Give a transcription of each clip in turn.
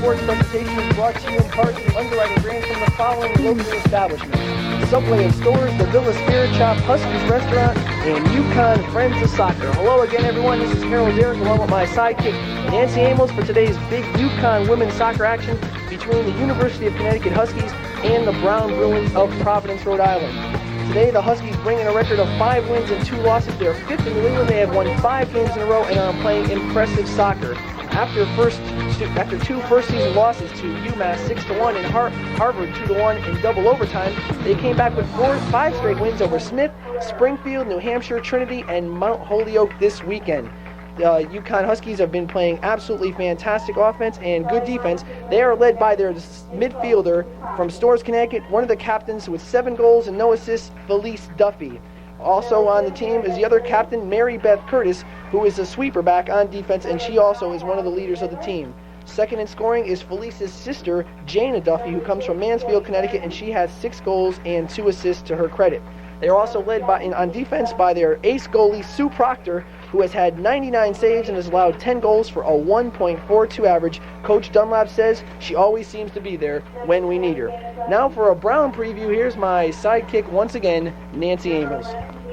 Sports presentation is brought to you in part through underwriting grants from the following local establishments: Subway and Storrs, the Villa Spirit Shop, Huskies Restaurant, and UConn Friends of Soccer. Hello again, everyone. This is Harold Darak along with my sidekick, Nancy Amols, for today's big UConn women's soccer action between the University of Connecticut Huskies and the Brown Bruins of Providence, Rhode Island. Today, the Huskies bring in a record of 5 wins and 2 losses. They're 5th in New England. They have won 5 games in a row and are playing impressive soccer. After 2 first-season losses to UMass 6-1 and Harvard 2-1 in double overtime, they came back with 5 straight wins over Smith, Springfield, New Hampshire, Trinity, and Mount Holyoke this weekend. The UConn Huskies have been playing absolutely fantastic offense and good defense. They are led by their midfielder from Storrs, Connecticut, one of the captains with 7 goals and no assists, Felice Duffy. Also on the team is the other captain, Mary Beth Curtis, who is a sweeper back on defense, and she also is one of the leaders of the team. Second in scoring is Felice's sister, Jana Duffy, who comes from Mansfield, Connecticut, and she has 6 goals and 2 assists to her credit. They are also led on defense by their ace goalie, Sue Proctor, who has had 99 saves and has allowed 10 goals for a 1.42 average. Coach Dunlap says she always seems to be there when we need her. Now for a Brown preview, here's my sidekick once again, Nancy Amols.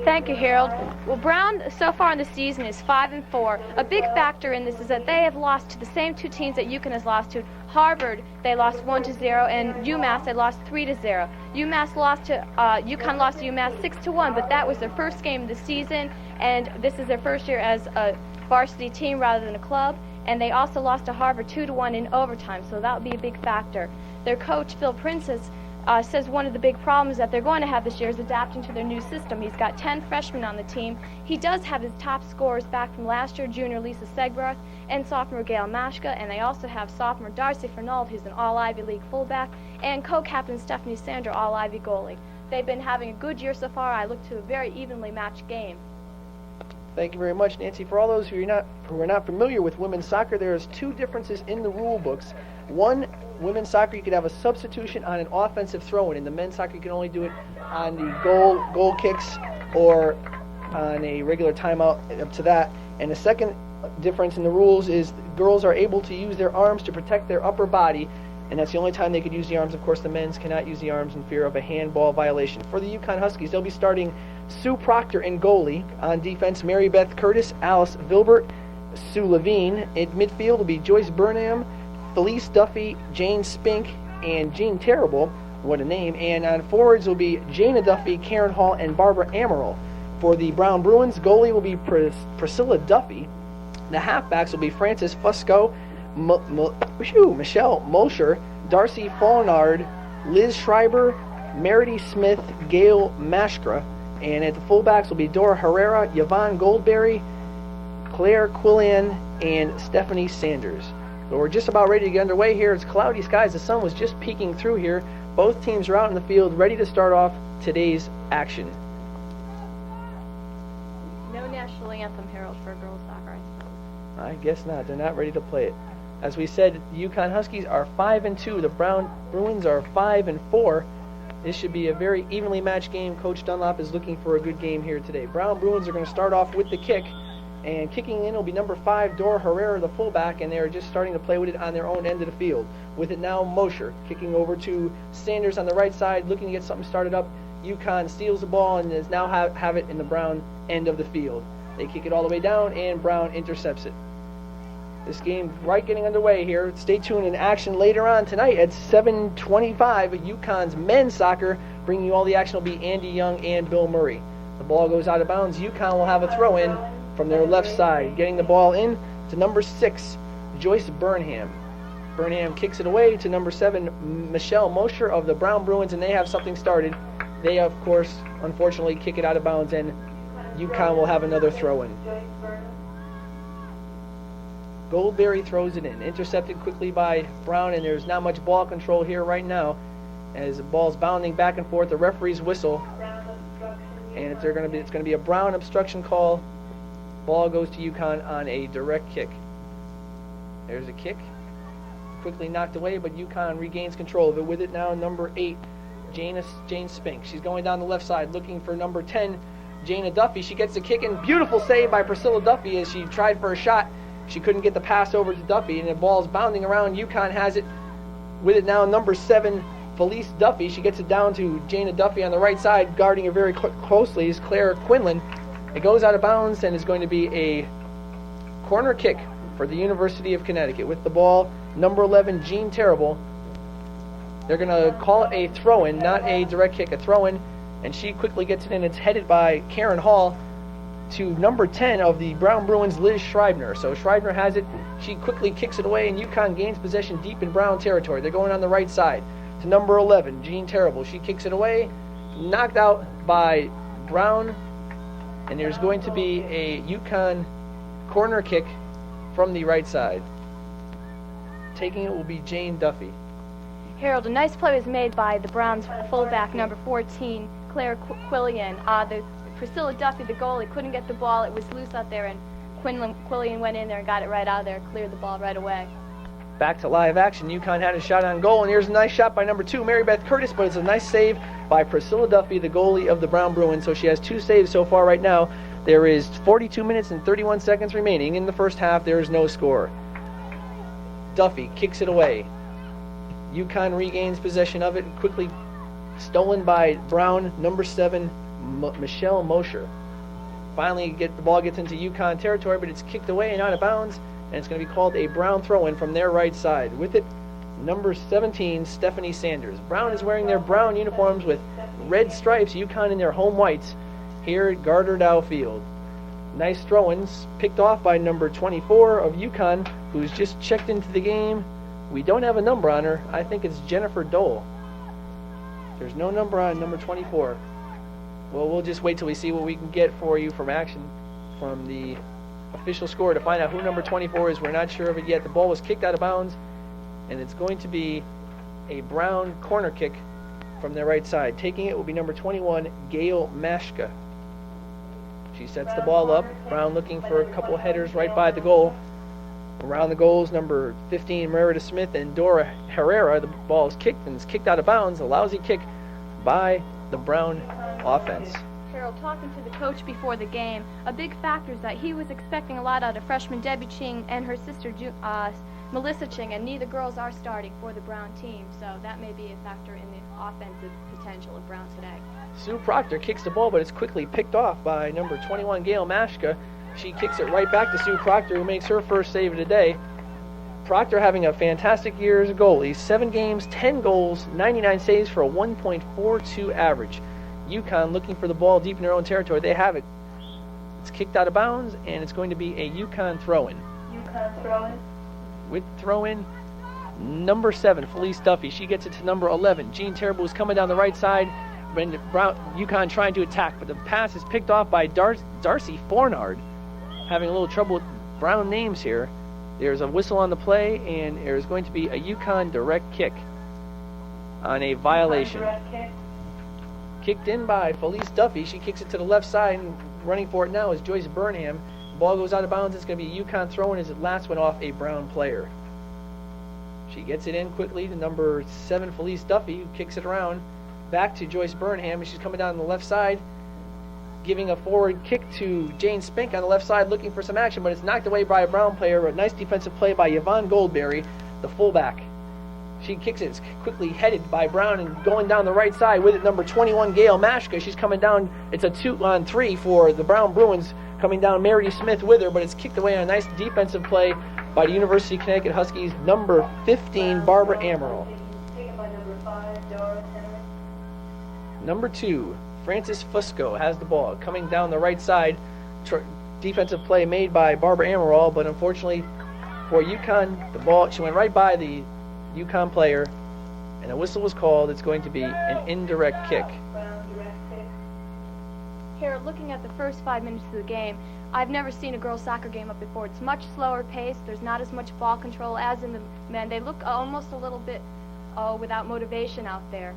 Thank you, Harold. Well, Brown so far in the season is 5-4. A big factor in this is that they have lost to the same 2 teams that UConn has lost to. Harvard, they lost 1-0, and UMass, they lost 3-0. UConn lost to UMass 6-1, but that was their first game of the season, and this is their first year as a varsity team rather than a club. And they also lost to Harvard 2-1 in overtime, so that would be a big factor. Their coach, Phil Princess, says one of the big problems that they're going to have this year is adapting to their new system. He's got 10 freshmen on the team. He does have his top scorers back from last year, junior Lisa Segbarth and sophomore Gail Mashka, and they also have sophomore Darcy Fernald, who's an All-Ivy League fullback, and co-captain Stephanie Sander, All-Ivy goalie. They've been having a good year so far. I look to a very evenly matched game. Thank you very much, Nancy. For all those who are not familiar with women's soccer, there's 2 differences in the rule books. One, women's soccer, you could have a substitution on an offensive throw-in. In the men's soccer, you can only do it on the goal kicks or on a regular timeout up to that. And the second difference in the rules is girls are able to use their arms to protect their upper body, and that's the only time they could use the arms. Of course, the men's cannot use the arms in fear of a handball violation. For the UConn Huskies, they'll be starting Sue Proctor in goalie. On defense, Mary Beth Curtis, Alice Vilbert, Sue Levine. In midfield will be Joyce Burnham, Felice Duffy, Jane Spink, and Jean Terrible. What a name. And on forwards will be Jana Duffy, Karen Hall, and Barbara Amaral. For the Brown Bruins, goalie will be Priscilla Duffy. The halfbacks will be Frances Fusco, Michelle Molsher, Darcy Faulnard, Liz Schreiber, Meredy Smith, Gail Mashkra. And at the fullbacks will be Dora Herrera, Yvonne Goldberry, Claire Quillian, and Stephanie Sanders. So we're just about ready to get underway here. It's cloudy skies. The sun was just peeking through here. Both teams are out in the field ready to start off today's action. No national anthem, Harold, for girls soccer, I suppose. I guess not. They're not ready to play it. As we said, the UConn Huskies are 5-2. The Brown Bruins are 5-4. This should be a very evenly matched game. Coach Dunlop is looking for a good game here today. Brown Bruins are going to start off with the kick. And kicking in will be number 5, Dora Herrera, the fullback, and they are just starting to play with it on their own end of the field. With it now, Mosher kicking over to Sanders on the right side, looking to get something started up. UConn steals the ball and is now have it in the Brown end of the field. They kick it all the way down, and Brown intercepts it. This game right getting underway here. Stay tuned in action later on tonight at 7:25. UConn's men's soccer. Bringing you all the action will be Andy Young and Bill Murray. The ball goes out of bounds. UConn will have a throw-in from their left side. Getting the ball in to number 6, Joyce Burnham. Burnham kicks it away to number 7, Michelle Mosher of the Brown Bruins, and they have something started. They, of course, unfortunately kick it out of bounds, and UConn will have another throw-in. Goldberry throws it in. Intercepted quickly by Brown, and there's not much ball control here right now as the ball's bounding back and forth. The referee's whistle, and it's going to be a Brown obstruction call. Ball goes to UConn on a direct kick. There's a kick. Quickly knocked away, but UConn regains control of it. With it now, number 8, Jane Spink. She's going down the left side looking for number 10, Jana Duffy. She gets the kick in. Beautiful save by Priscilla Duffy as she tried for a shot She couldn't get the pass over to Duffy, and the ball's bounding around. UConn has it with it now. Number 7, Felice Duffy. She gets it down to Jana Duffy on the right side. Guarding her very closely is Claire Quinlan. It goes out of bounds and is going to be a corner kick for the University of Connecticut. With the ball, number 11, Jean Terrible. They're going to call it a throw-in, not a direct kick, a throw-in. And she quickly gets it in. It's headed by Karen Hall to number 10 of the Brown Bruins, Liz Schreibner. So Schreibner has it. She quickly kicks it away, and UConn gains possession deep in Brown territory. They're going on the right side to number 11, Jean Terrible. She kicks it away, knocked out by Brown, and there's going to be a UConn corner kick from the right side. Taking it will be Jane Duffy. Harold, a nice play was made by the Browns fullback, number 14, Claire Quillian. The Priscilla Duffy, the goalie, couldn't get the ball. It was loose out there, and Quillian went in there and got it right out of there, cleared the ball right away. Back to live action. UConn had a shot on goal, and here's a nice shot by number 2, Mary Beth Curtis, but it's a nice save by Priscilla Duffy, the goalie of the Brown Bruins. So she has 2 saves so far right now. There is 42 minutes and 31 seconds remaining in the first half. There is no score. Duffy kicks it away. UConn regains possession of it, quickly stolen by Brown, number 7, Michelle Mosher. Finally, the ball gets into UConn territory, but it's kicked away and out of bounds, and it's going to be called a Brown throw-in from their right side. With it, number 17, Stephanie Sanders. Brown is wearing their brown uniforms with red stripes, UConn in their home whites, here at Gardner Dow Field. Nice throw-ins, picked off by number 24 of UConn, who's just checked into the game. We don't have a number on her. I think it's Jennifer Dole. There's no number on number 24. Well, we'll just wait till we see what we can get for you from action, from the official score to find out who number 24 is. We're not sure of it yet. The ball was kicked out of bounds, and it's going to be a Brown corner kick from their right side. Taking it will be number 21, Gail Mashka. She sets the ball up. Brown looking for a couple headers right by the goal. Around the goals, number 15, Merida Smith, and Dora Herrera. The ball is kicked, and it's kicked out of bounds. A lousy kick by the Brown offense. Harold, talking to the coach before the game, a big factor is that he was expecting a lot out of freshman Debbie Ching and her sister Melissa Ching, and neither girls are starting for the Brown team, so that may be a factor in the offensive potential of Brown today. Sue Proctor kicks the ball, but it's quickly picked off by number 21, Gail Mashka. She kicks it right back to Sue Proctor, who makes her first save of the day. Proctor having a fantastic year as a goalie. 7 games, 10 goals, 99 saves for a 1.42 average. UConn looking for the ball deep in their own territory. They have it. It's kicked out of bounds, and it's going to be a UConn throw-in. UConn throw-in. With throw-in, number 7, Felice Duffy. She gets it to number 11. Jean Terrible is coming down the right side. UConn trying to attack, but the pass is picked off by Darcy Fornard. Having a little trouble with Brown names here. There's a whistle on the play, and there's going to be a UConn direct kick on a violation. Direct kick. Kicked in by Felice Duffy. She kicks it to the left side, and running for it now is Joyce Burnham. The ball goes out of bounds. It's going to be a UConn throw-in as it last went off a Brown player. She gets it in quickly to number 7, Felice Duffy, who kicks it around back to Joyce Burnham, and she's coming down the left side, giving a forward kick to Jane Spink on the left side, looking for some action, but it's knocked away by a Brown player. A nice defensive play by Yvonne Goldberry, the fullback. She kicks it. It's quickly headed by Brown and going down the right side with it, number 21, Gail Mashka. She's coming down. It's a 2-on-3 for the Brown Bruins, coming down Meredy Smith with her, but it's kicked away on a nice defensive play by the University of Connecticut Huskies, number 15, Barbara Amaral. Taken by number 5, Dora Henry. Number 2, Frances Fusco has the ball. Coming down the right side, defensive play made by Barbara Amaral, but unfortunately for UConn, the ball, she went right by the UConn player, and a whistle was called. It's going to be an indirect kick. Brown direct kick. Harold, looking at the first 5 minutes of the game, I've never seen a girls' soccer game up before. It's much slower paced. There's not as much ball control as in the men. They look almost a little bit without motivation out there.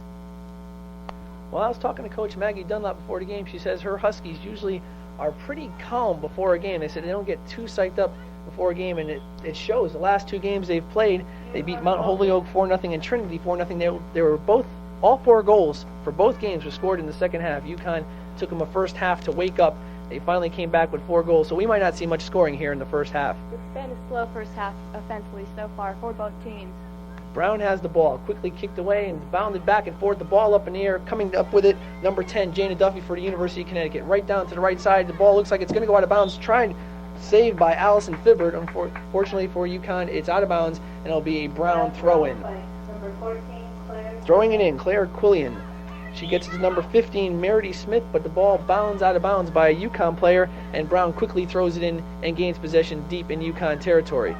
Well, I was talking to Coach Maggie Dunlop before the game. She says her Huskies usually are pretty calm before a game. They said they don't get too psyched up before a game, and it shows. The last 2 games they've played, they beat Mount Holyoke 4-0 and Trinity 4-0. They were all 4 goals for both games were scored in the second half. UConn took them a first half to wake up. they finally came back with 4 goals, so we might not see much scoring here in the first half. It's been a slow first half offensively so far for both teams. Brown has the ball, quickly kicked away and bounded back and forth. The ball up in the air, coming up with it, number 10, Jana Duffy for the University of Connecticut. Right down to the right side. The ball looks like it's going to go out of bounds. Trying, saved by Allison Fibbert. Unfortunately for UConn, it's out of bounds, and it'll be a Brown throw-in. Number 14, Claire. Throwing it in, Claire Quillian. She gets it to number 15, Meredy Smith, but the ball bounds out of bounds by a UConn player, and Brown quickly throws it in and gains possession deep in UConn territory.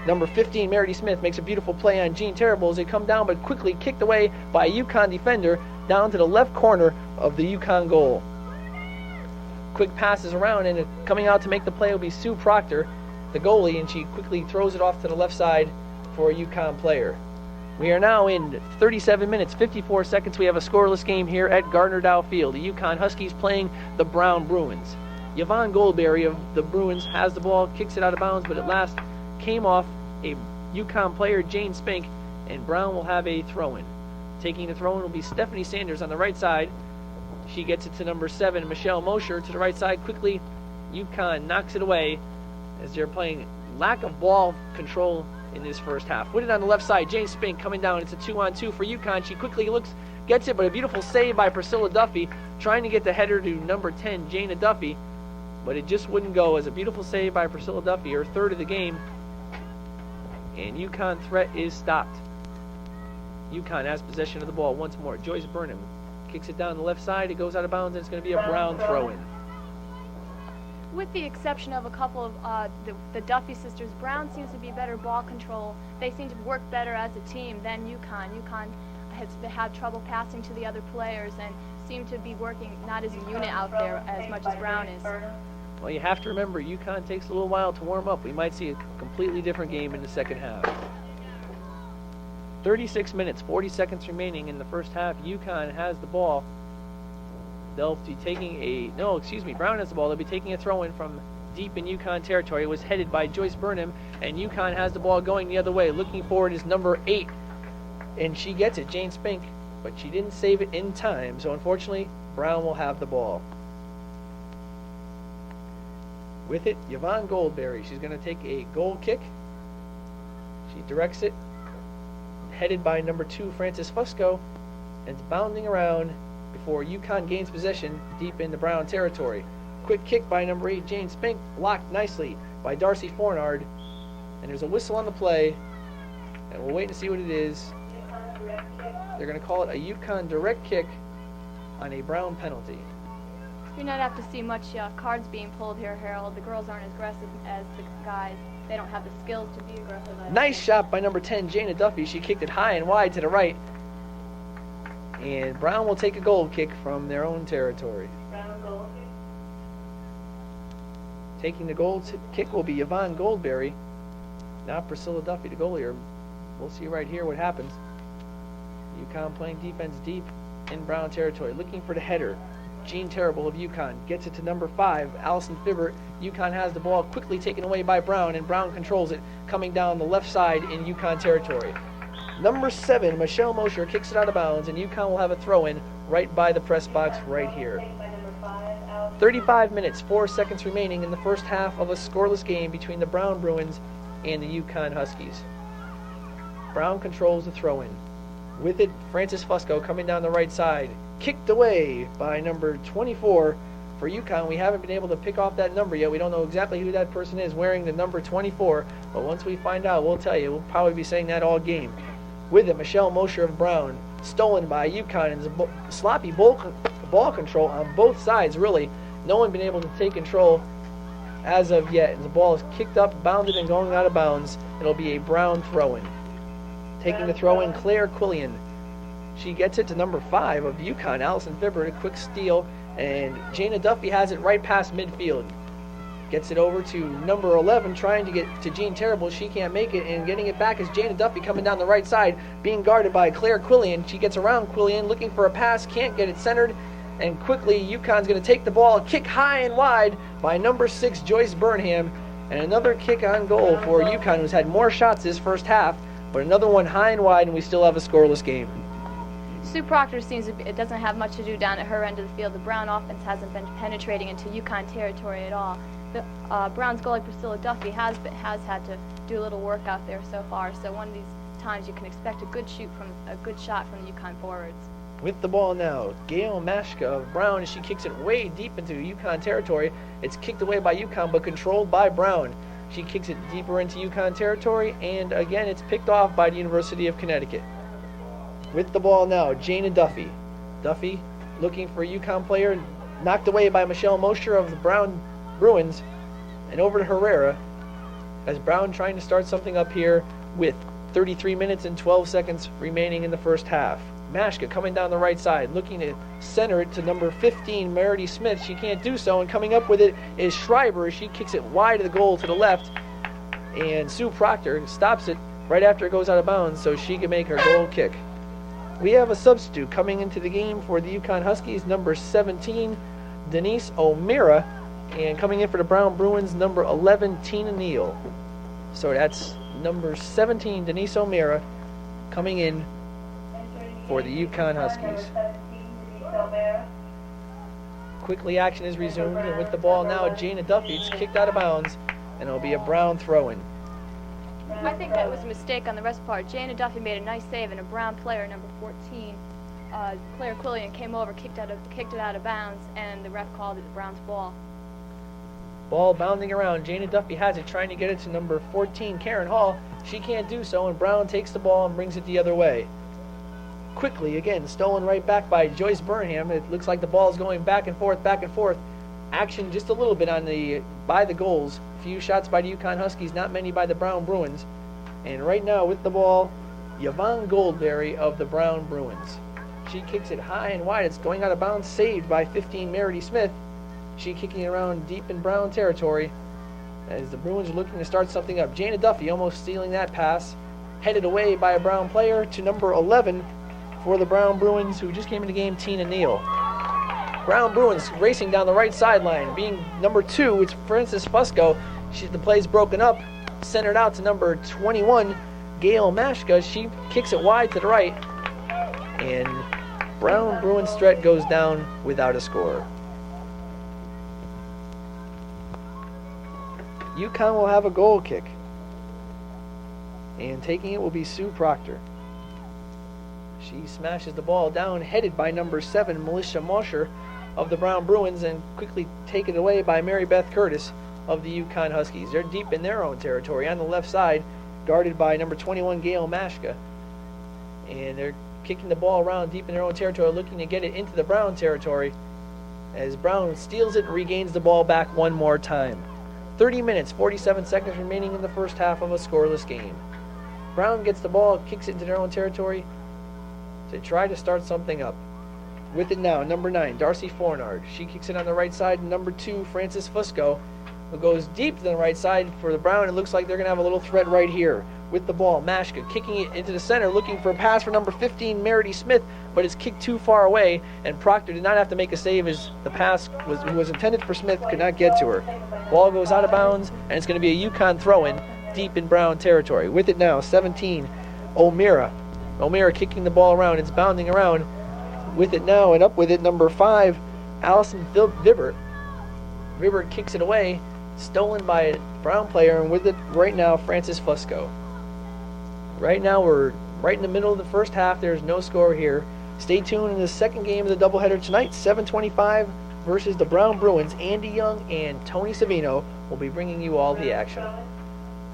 Number 15, Meredy Smith, makes a beautiful play on Jean Terrible as they come down, but quickly kicked away by a UConn defender down to the left corner of the UConn goal. Quick passes around, and coming out to make the play will be Sue Proctor, the goalie, and she quickly throws it off to the left side for a UConn player. We are now in 37 minutes, 54 seconds. We have a scoreless game here at Gardner Dow Field. The UConn Huskies playing the Brown Bruins. Yvonne Goldberry of the Bruins has the ball, kicks it out of bounds, but at last came off a UConn player, Jane Spink, and Brown will have a throw-in. Taking the throw-in will be Stephanie Sanders on the right side. She gets it to number 7, Michelle Mosher, to the right side. Quickly, UConn knocks it away as they're playing lack of ball control in this first half. With it on the left side, Jane Spink coming down. It's a 2-on-2 for UConn. She quickly gets it, but a beautiful save by Priscilla Duffy, trying to get the header to number 10, Jana Duffy, but it just wouldn't go. As a beautiful save by Priscilla Duffy, her third of the game, and UConn threat is stopped. UConn has possession of the ball once more. Joyce Burnham kicks it down the left side. It goes out of bounds, and it's going to be a Brown throw-in. With the exception of a couple of the Duffy sisters, Brown seems to be better ball control. They seem to work better as a team than UConn. UConn has had trouble passing to the other players and seem to be working not as a unit out there as much as Brown is. Well, you have to remember, UConn takes a little while to warm up. We might see a completely different game in the second half. 36 minutes, 40 seconds remaining in the first half. UConn has the ball. They'll be taking Brown has the ball. They'll be taking a throw-in from deep in UConn territory. It was headed by Joyce Burnham, and UConn has the ball going the other way. Looking forward is number 8, and she gets it, Jane Spink, but she didn't save it in time, so unfortunately, Brown will have the ball. With it, Yvonne Goldberry. She's going to take a goal kick. She directs it, headed by number 2, Frances Fusco, and it's bounding around before UConn gains possession deep in the Brown territory. Quick kick by number 8, Jane Spink, blocked nicely by Darcy Fornard, and there's a whistle on the play, and we'll wait and see what it is. They're going to call it a UConn direct kick on a Brown penalty. You're not have to see much cards being pulled here, Harold. The girls aren't as aggressive as the guys. They don't have the skills to be aggressive. Nice shot by number 10, Jana Duffy. She kicked it high and wide to the right. And Brown will take a goal kick from their own territory. Brown goal kick. Taking the goal kick will be Yvonne Goldberry, not Priscilla Duffy, the goalie. We'll see right here what happens. UConn playing defense deep in Brown territory, looking for the header. Jean Terrible of UConn gets it to number 5, Allison Fibbert. UConn has the ball, quickly taken away by Brown, and Brown controls it, coming down the left side in UConn territory. Number 7, Michelle Mosher, kicks it out of bounds, and UConn will have a throw-in right by the press box right here. 35 minutes, 4 seconds remaining in the first half of a scoreless game between the Brown Bruins and the UConn Huskies. Brown controls the throw-in. With it, Frances Fusco coming down the right side. Kicked away by number 24 for UConn. We haven't been able to pick off that number yet. We don't know exactly who that person is wearing the number 24, but once we find out, we'll tell you. We'll probably be saying that all game. With it, Michelle Mosher of Brown. Stolen by UConn, and sloppy ball control on both sides, really. No one been able to take control as of yet. And the ball is kicked up, bounded, and going out of bounds. It'll be a Brown throw-in. Taking the throw-in, Claire Quillian. She gets it to number 5 of UConn, Allison Fibbert, a quick steal, and Jana Duffy has it right past midfield. Gets it over to number 11, trying to get to Jean Terrible. She can't make it, and getting it back is Jana Duffy coming down the right side, being guarded by Claire Quillian. She gets around Quillian, looking for a pass, can't get it centered, and quickly UConn's going to take the ball, kick high and wide by number 6, Joyce Burnham, and another kick on goal for UConn, who's had more shots this first half, but another one high and wide, and we still have a scoreless game. Sue Proctor it doesn't have much to do down at her end of the field. The Brown offense hasn't been penetrating into UConn territory at all. The Brown's goalie Priscilla Duffy has had to do a little work out there so far. So one of these times you can expect a good shot from the UConn forwards. With the ball now, Gail Mashka of Brown, as she kicks it way deep into UConn territory. It's kicked away by UConn, but controlled by Brown. She kicks it deeper into UConn territory, and again, it's picked off by the University of Connecticut. With the ball now, Jana Duffy. Duffy looking for a UConn player, knocked away by Michelle Mosher of the Brown Bruins, and over to Herrera, as Brown trying to start something up here with 33 minutes and 12 seconds remaining in the first half. Mashka coming down the right side, looking to center it to number 15, Meredith Smith. She can't do so, and coming up with it is Schreiber. She kicks it wide of the goal to the left, and Sue Proctor stops it right after it goes out of bounds so she can make her goal kick. We have a substitute coming into the game for the UConn Huskies, number 17, Denise O'Meara, and coming in for the Brown Bruins, number 11, Tina Neal. So that's number 17, Denise O'Meara, coming in for the UConn Huskies. Quickly action is resumed, and with the ball now, Jana Duffy, it's kicked out of bounds, and it'll be a Brown throw-in. I think that was a mistake on the rest part. Jana Duffy made a nice save, and a Brown player, number 14, Claire Quillian, came over, kicked it out of bounds, and the ref called it the Browns' ball. Ball bounding around. Jana Duffy has it, trying to get it to number 14, Karen Hall. She can't do so, and Brown takes the ball and brings it the other way. Quickly, again, stolen right back by Joyce Burnham. It looks like the ball is going back and forth, back and forth. Action just a little bit by the goals. A few shots by the UConn Huskies, not many by the Brown Bruins. And right now with the ball, Yvonne Goldberry of the Brown Bruins. She kicks it high and wide. It's going out of bounds, saved by 15, Meredith Smith. She kicking it around deep in Brown territory as the Bruins are looking to start something up. Jana Duffy almost stealing that pass. Headed away by a Brown player to number 11 for the Brown Bruins, who just came in the game, Tina Neal. Brown Bruins racing down the right sideline. Being number 2, it's Frances Fusco. The play's broken up, centered out to number 21, Gail Mashka. She kicks it wide to the right, and Brown Bruins threat goes down without a score. UConn will have a goal kick, and taking it will be Sue Proctor. She smashes the ball down, headed by number 7, Melissa Mosher of the Brown Bruins, and quickly taken away by Mary Beth Curtis of the UConn Huskies. They're deep in their own territory on the left side, guarded by number 21, Gail Mashka. And they're kicking the ball around deep in their own territory, looking to get it into the Brown territory, as Brown steals it and regains the ball back one more time. 30 minutes, 47 seconds remaining in the first half of a scoreless game. Brown gets the ball, kicks it into their own territory to try to start something up. With it now, number 9, Darcy Fornard. She kicks it on the right side. Number 2, Frances Fusco, who goes deep to the right side for the Brown. It looks like they're going to have a little threat right here. With the ball, Mashka kicking it into the center, looking for a pass for number 15, Meredith Smith, but it's kicked too far away, and Proctor did not have to make a save as the pass was intended for Smith, could not get to her. Ball goes out of bounds, and it's going to be a UConn throw-in deep in Brown territory. With it now, 17, O'Meara. O'Meara kicking the ball around. It's bounding around. With it now, and up with it, number 5, Allison Vibert. Vibert kicks it away, stolen by a Brown player, and with it right now, Frances Fusco. Right now, we're right in the middle of the first half. There's no score here. Stay tuned in the second game of the doubleheader tonight, 7:25 versus the Brown Bruins. Andy Young and Tony Savino will be bringing you all the action.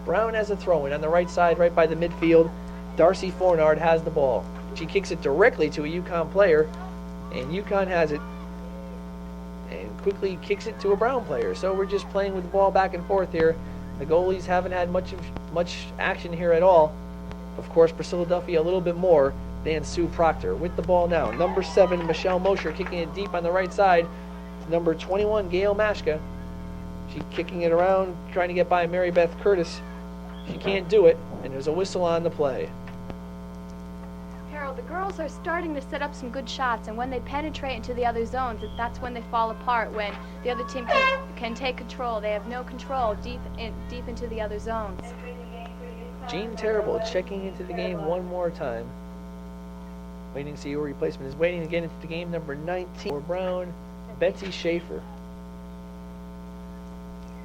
Brown has a throw-in on the right side, right by the midfield. Darcy Fornard has the ball. She kicks it directly to a UConn player, and UConn has it and quickly kicks it to a Brown player. So we're just playing with the ball back and forth here. The goalies haven't had much action here at all. Of course, Priscilla Duffy a little bit more than Sue Proctor. With the ball now, number 7, Michelle Mosher kicking it deep on the right side. Number 21, Gail Mashka. She's kicking it around, trying to get by Mary Beth Curtis. She can't do it, and there's a whistle on the play. Harold, the girls are starting to set up some good shots, and when they penetrate into the other zones, that's when they fall apart, when the other team can take control. They have no control deep into the other zones. Jean Terrible checking into the game one more time. Waiting to see who replacement is. Waiting to get into the game, number 19 for Brown, Betsy Schaefer.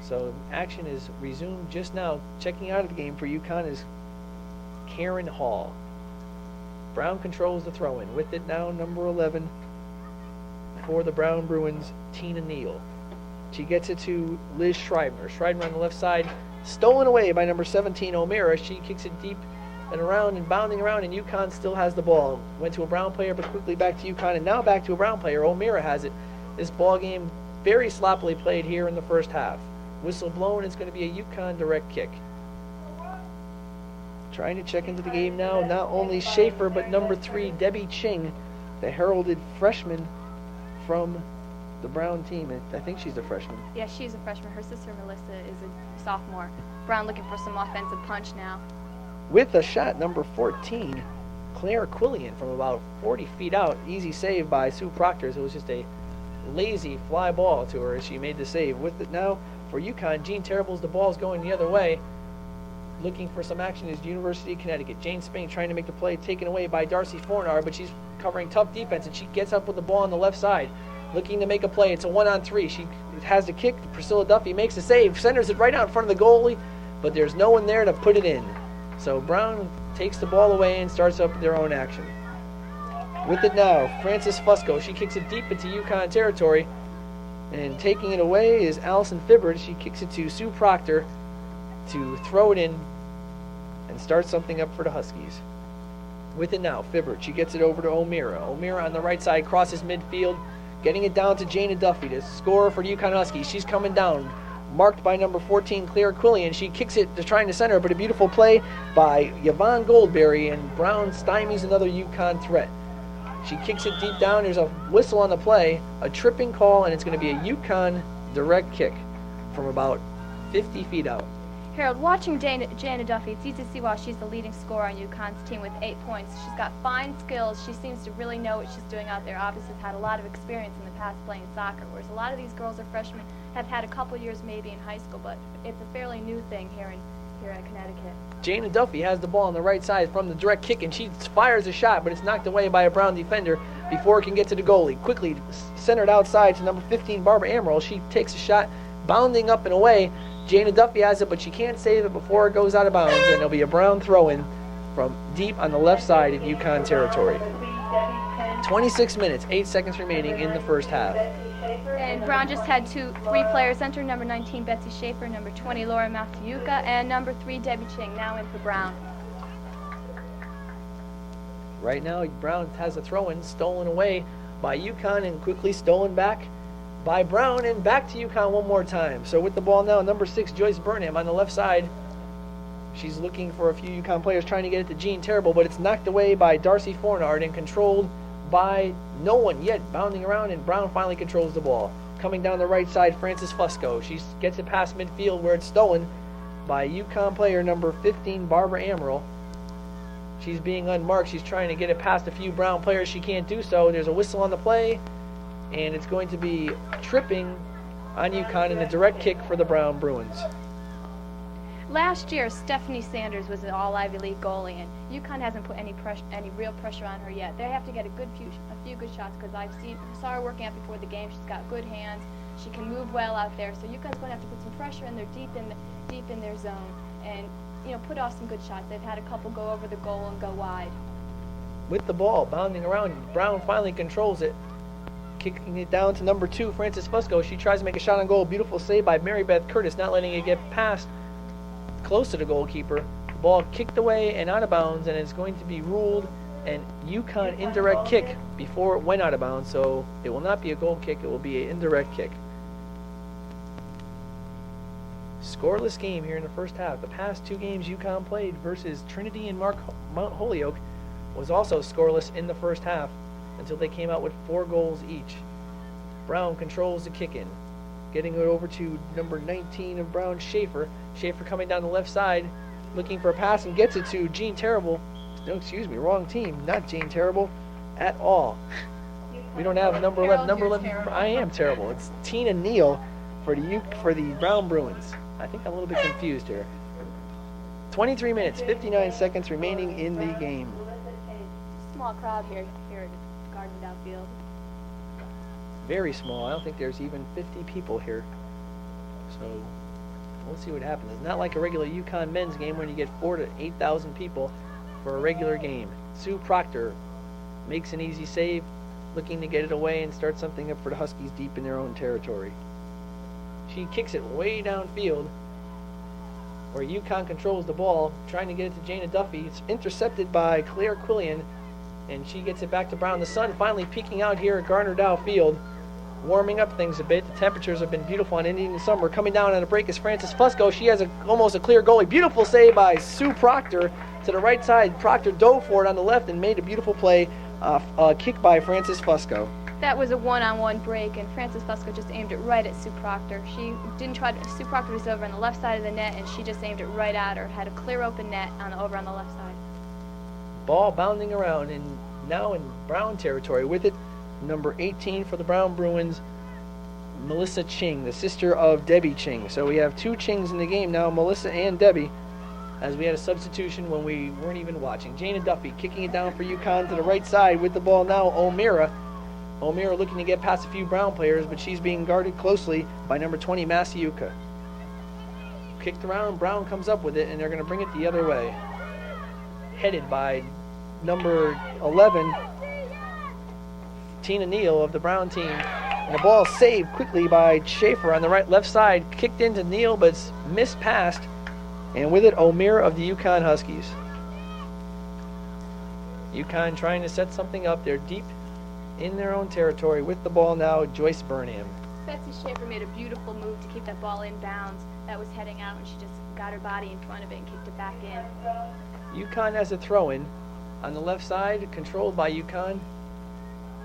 So action is resumed just now. Checking out of the game for UConn is Karen Hall. Brown controls the throw-in. With it now, number 11 for the Brown Bruins, Tina Neal. She gets it to Liz Schreibner. Schreibner on the left side, stolen away by number 17, O'Mara. She kicks it deep and around and bounding around, and UConn still has the ball. Went to a Brown player, but quickly back to UConn, and now back to a Brown player. O'Mara has it. This ball game very sloppily played here in the first half. Whistle blown. It's going to be a UConn direct kick. Trying to check into the game now, not only Schaefer, but number 3, Debbie Ching, the heralded freshman from the Brown team. I think she's a freshman. Yeah, she's a freshman. Her sister Melissa is a sophomore. Brown looking for some offensive punch now. With a shot, number 14, Claire Quillian from about 40 feet out. Easy save by Sue Proctor. So it was just a lazy fly ball to her as she made the save. With it now for UConn, Jean Terrible's the ball's going the other way. Looking for some action is University of Connecticut. Jane Spain trying to make the play, taken away by Darcy Fornar, but she's covering tough defense, and she gets up with the ball on the left side. Looking to make a play. It's a 1-on-3. She has the kick. Priscilla Duffy makes a save, centers it right out in front of the goalie, but there's no one there to put it in. So Brown takes the ball away and starts up their own action. With it now, Frances Fusco. She kicks it deep into UConn territory, and taking it away is Allison Fibbard. She kicks it to Sue Proctor to throw it in and start something up for the Huskies. With it now, Fibbard. She gets it over to O'Mara. O'Mara on the right side crosses midfield, getting it down to Jana Duffy to score for the UConn Huskies. She's coming down, marked by number 14, Claire Quillian. She kicks it to trying to center, but a beautiful play by Yvonne Goldberry, and Brown stymies another UConn threat. She kicks it deep down. There's a whistle on the play, a tripping call, and it's going to be a UConn direct kick from about 50 feet out. Harold, watching Jana Duffy, it's easy to see why she's the leading scorer on UConn's team with 8 points. She's got fine skills. She seems to really know what she's doing out there. Obviously has had a lot of experience in the past playing soccer, whereas a lot of these girls are freshmen, have had a couple years maybe in high school, but it's a fairly new thing here in Connecticut. Jana Duffy has the ball on the right side from the direct kick, and she fires a shot, but it's knocked away by a Brown defender before it can get to the goalie. Quickly centered outside to number 15, Barbara Amaral. She takes a shot, bounding up and away. Jana Duffy has it, but she can't save it before it goes out of bounds, and it'll be a Brown throw-in from deep on the left side of UConn territory. 26 minutes, 8 seconds remaining in the first half. And Brown just had 3 players enter, number 19, Betsy Schaefer, number 20, Laura Mathiuka, and number 3, Debbie Ching, now in for Brown. Right now, Brown has a throw-in stolen away by UConn and quickly stolen back by Brown, and back to UConn one more time. So with the ball now, number 6, Joyce Burnham on the left side. She's looking for a few UConn players, trying to get it to Jean Terrible, but it's knocked away by Darcy Fornard and controlled by no one yet, bounding around, and Brown finally controls the ball. Coming down the right side, Frances Fusco. She gets it past midfield where it's stolen by UConn player number 15, Barbara Amaral. She's being unmarked. She's trying to get it past a few Brown players. She can't do so. There's a whistle on the play, and it's going to be tripping on UConn and a direct kick for the Brown Bruins. Last year, Stephanie Sanders was an all-Ivy League goalie, and UConn hasn't put any real pressure on her yet. They have to get a few good shots, because saw her working out before the game. She's got good hands. She can move well out there. So UConn's going to have to put some pressure in there, deep in their zone, and put off some good shots. They've had a couple go over the goal and go wide. With the ball bounding around, Brown finally controls it, kicking it down to number 2, Frances Fusco. She tries to make a shot on goal. Beautiful save by Mary Beth Curtis, not letting it get past close to the goalkeeper. The ball kicked away and out of bounds, and it's going to be ruled an UConn indirect kick before it went out of bounds, so it will not be a goal kick, it will be an indirect kick. Scoreless game here in the first half. The past 2 games UConn played versus Trinity and Mount Holyoke was also scoreless in the first half until they came out with 4 goals each. Brown controls the kick-in, getting it over to number 19 of Brown, Schaefer. Schaefer coming down the left side, looking for a pass, and gets it to Jean Terrible. No, excuse me, wrong team. Not Jean Terrible at all. We don't have number 11. Number 11, I am terrible. It's Tina Neal for the Brown Bruins. I think I'm a little bit confused here. 23 minutes, 59 seconds remaining in the game. Small small crowd here at Gardner Field. Very small. I don't think there's even 50 people here. So we'll see what happens. It's not like a regular UConn men's game when you get 4,000 to 8,000 people for a regular game. Sue Proctor makes an easy save, looking to get it away and start something up for the Huskies deep in their own territory. She kicks it way downfield, where UConn controls the ball, trying to get it to Jana Duffy. It's intercepted by Claire Quillian, and she gets it back to Brown. The sun finally peeking out here at Gardner Dow Field, warming up things a bit. The temperatures have been beautiful on Indian summer. Coming down on a break is Frances Fusco. She has almost a clear goalie. Beautiful save by Sue Proctor to the right side. Proctor dove for it on the left and made a beautiful play. Kick by Frances Fusco. That was a one-on-one break, and Frances Fusco just aimed it right at Sue Proctor. She didn't try to. Sue Proctor was over on the left side of the net, and she just aimed it right at her. Had a clear open net over on the left side. Ball bounding around, and now in Brown territory. With it, number 18 for the Brown Bruins, Melissa Ching, the sister of Debbie Ching. So we have two Chings in the game now, Melissa and Debbie, as we had a substitution when we weren't even watching. Jana Duffy kicking it down for UConn to the right side. With the ball now, O'Meara looking to get past a few Brown players, but she's being guarded closely by number 20, Masiuka. Kicked around, Brown comes up with it, and they're going to bring it the other way. Headed by number 11, Tina Neal of the Brown team. And the ball saved quickly by Schaefer on the left side. Kicked into Neal, but it's missed past. And with it, O'Meara of the UConn Huskies. UConn trying to set something up. They're deep in their own territory. With the ball now, Joyce Burnham. Betsy Schaefer made a beautiful move to keep that ball in bounds. That was heading out, and she just got her body in front of it and kicked it back in. UConn has a throw-in on the left side, controlled by UConn,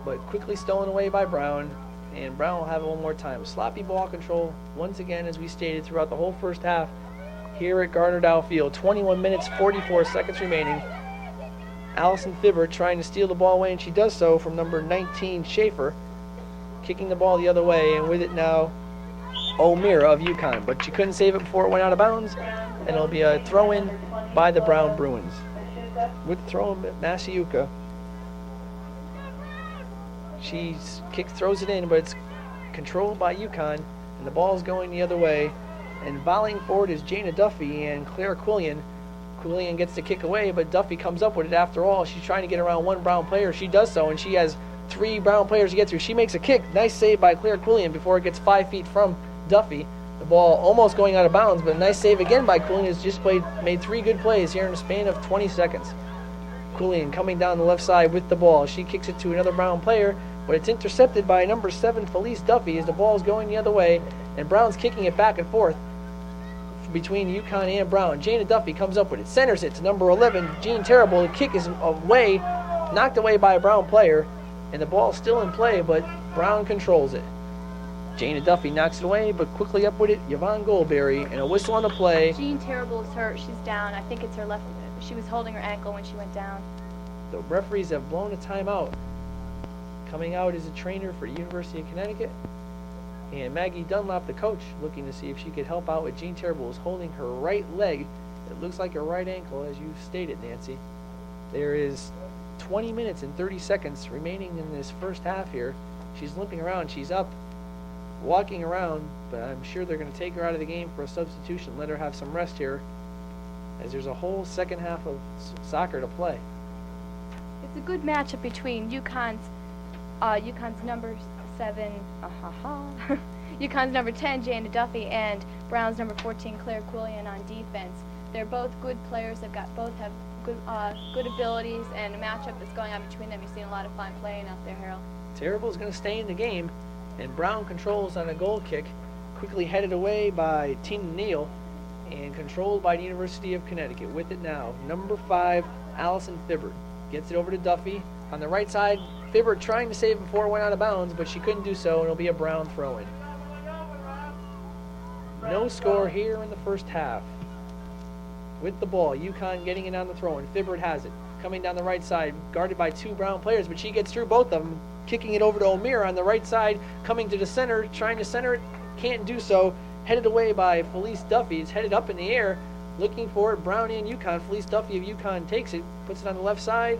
but quickly stolen away by Brown. And Brown will have it one more time. Sloppy ball control, once again, as we stated, throughout the whole first half here at Gardner Dow Field. 21 minutes, 44 seconds remaining. Allison Fibber trying to steal the ball away, and she does so from number 19, Schaefer, kicking the ball the other way, and with it now, O'Meara of UConn. But she couldn't save it before it went out of bounds, and it'll be a throw-in by the Brown Bruins. With the throw-in, Masiuka. She throws it in, but it's controlled by UConn, and the ball's going the other way. And volleying forward is Jana Duffy and Claire Quillian. Quillian gets the kick away, but Duffy comes up with it after all. She's trying to get around one Brown player. She does so, and she has three Brown players to get through. She makes a kick. Nice save by Claire Quillian before it gets 5 feet from Duffy. The ball almost going out of bounds, but a nice save again by Quillian, who's just made three good plays here in a span of 20 seconds. Quillian coming down the left side with the ball. She kicks it to another Brown player, but it's intercepted by number 7, Felice Duffy, as the ball is going the other way, and Brown's kicking it back and forth between UConn and Brown. Jana Duffy comes up with it, centers it to number 11, Jean Terrible. The kick is away, knocked away by a Brown player, and the ball's still in play, but Brown controls it. Jana Duffy knocks it away, but quickly up with it, Yvonne Goldberry, and a whistle on the play. Jean Terrible is hurt. She's down. I think it's her left. She was holding her ankle when she went down. The referees have blown a timeout. Coming out is a trainer for the University of Connecticut, and Maggie Dunlop, the coach, looking to see if she could help out with Jean Terrible, is holding her right leg. It looks like her right ankle, as you stated, Nancy. There is 20 minutes and 30 seconds remaining in this first half here. She's limping around. She's up, walking around, but I'm sure they're going to take her out of the game for a substitution, let her have some rest here, as there's a whole second half of soccer to play. It's a good matchup between UConn's number 7, UConn's number 10, Jana Duffy, and Brown's number 14, Claire Quillian on defense. They're both good players. Both have good abilities, and a matchup that's going on between them. You've seen a lot of fun playing out there, Harold. Terrible's going to stay in the game, and Brown controls on a goal kick, quickly headed away by Tina Neal, and controlled by the University of Connecticut. With it now, number 5, Allison Fibber. Gets it over to Duffy. On the right side, Fibber trying to save before it went out of bounds, but she couldn't do so, and it'll be a Brown throw-in. No score here in the first half. With the ball, UConn getting it on the throw-in. Fibber has it. Coming down the right side, guarded by 2 Brown players, but she gets through both of them, kicking it over to O'Meara on the right side, coming to the center, trying to center it, can't do so. Headed away by Felice Duffy. It's headed up in the air, looking for it. Brown and UConn. Felice Duffy of UConn takes it, puts it on the left side,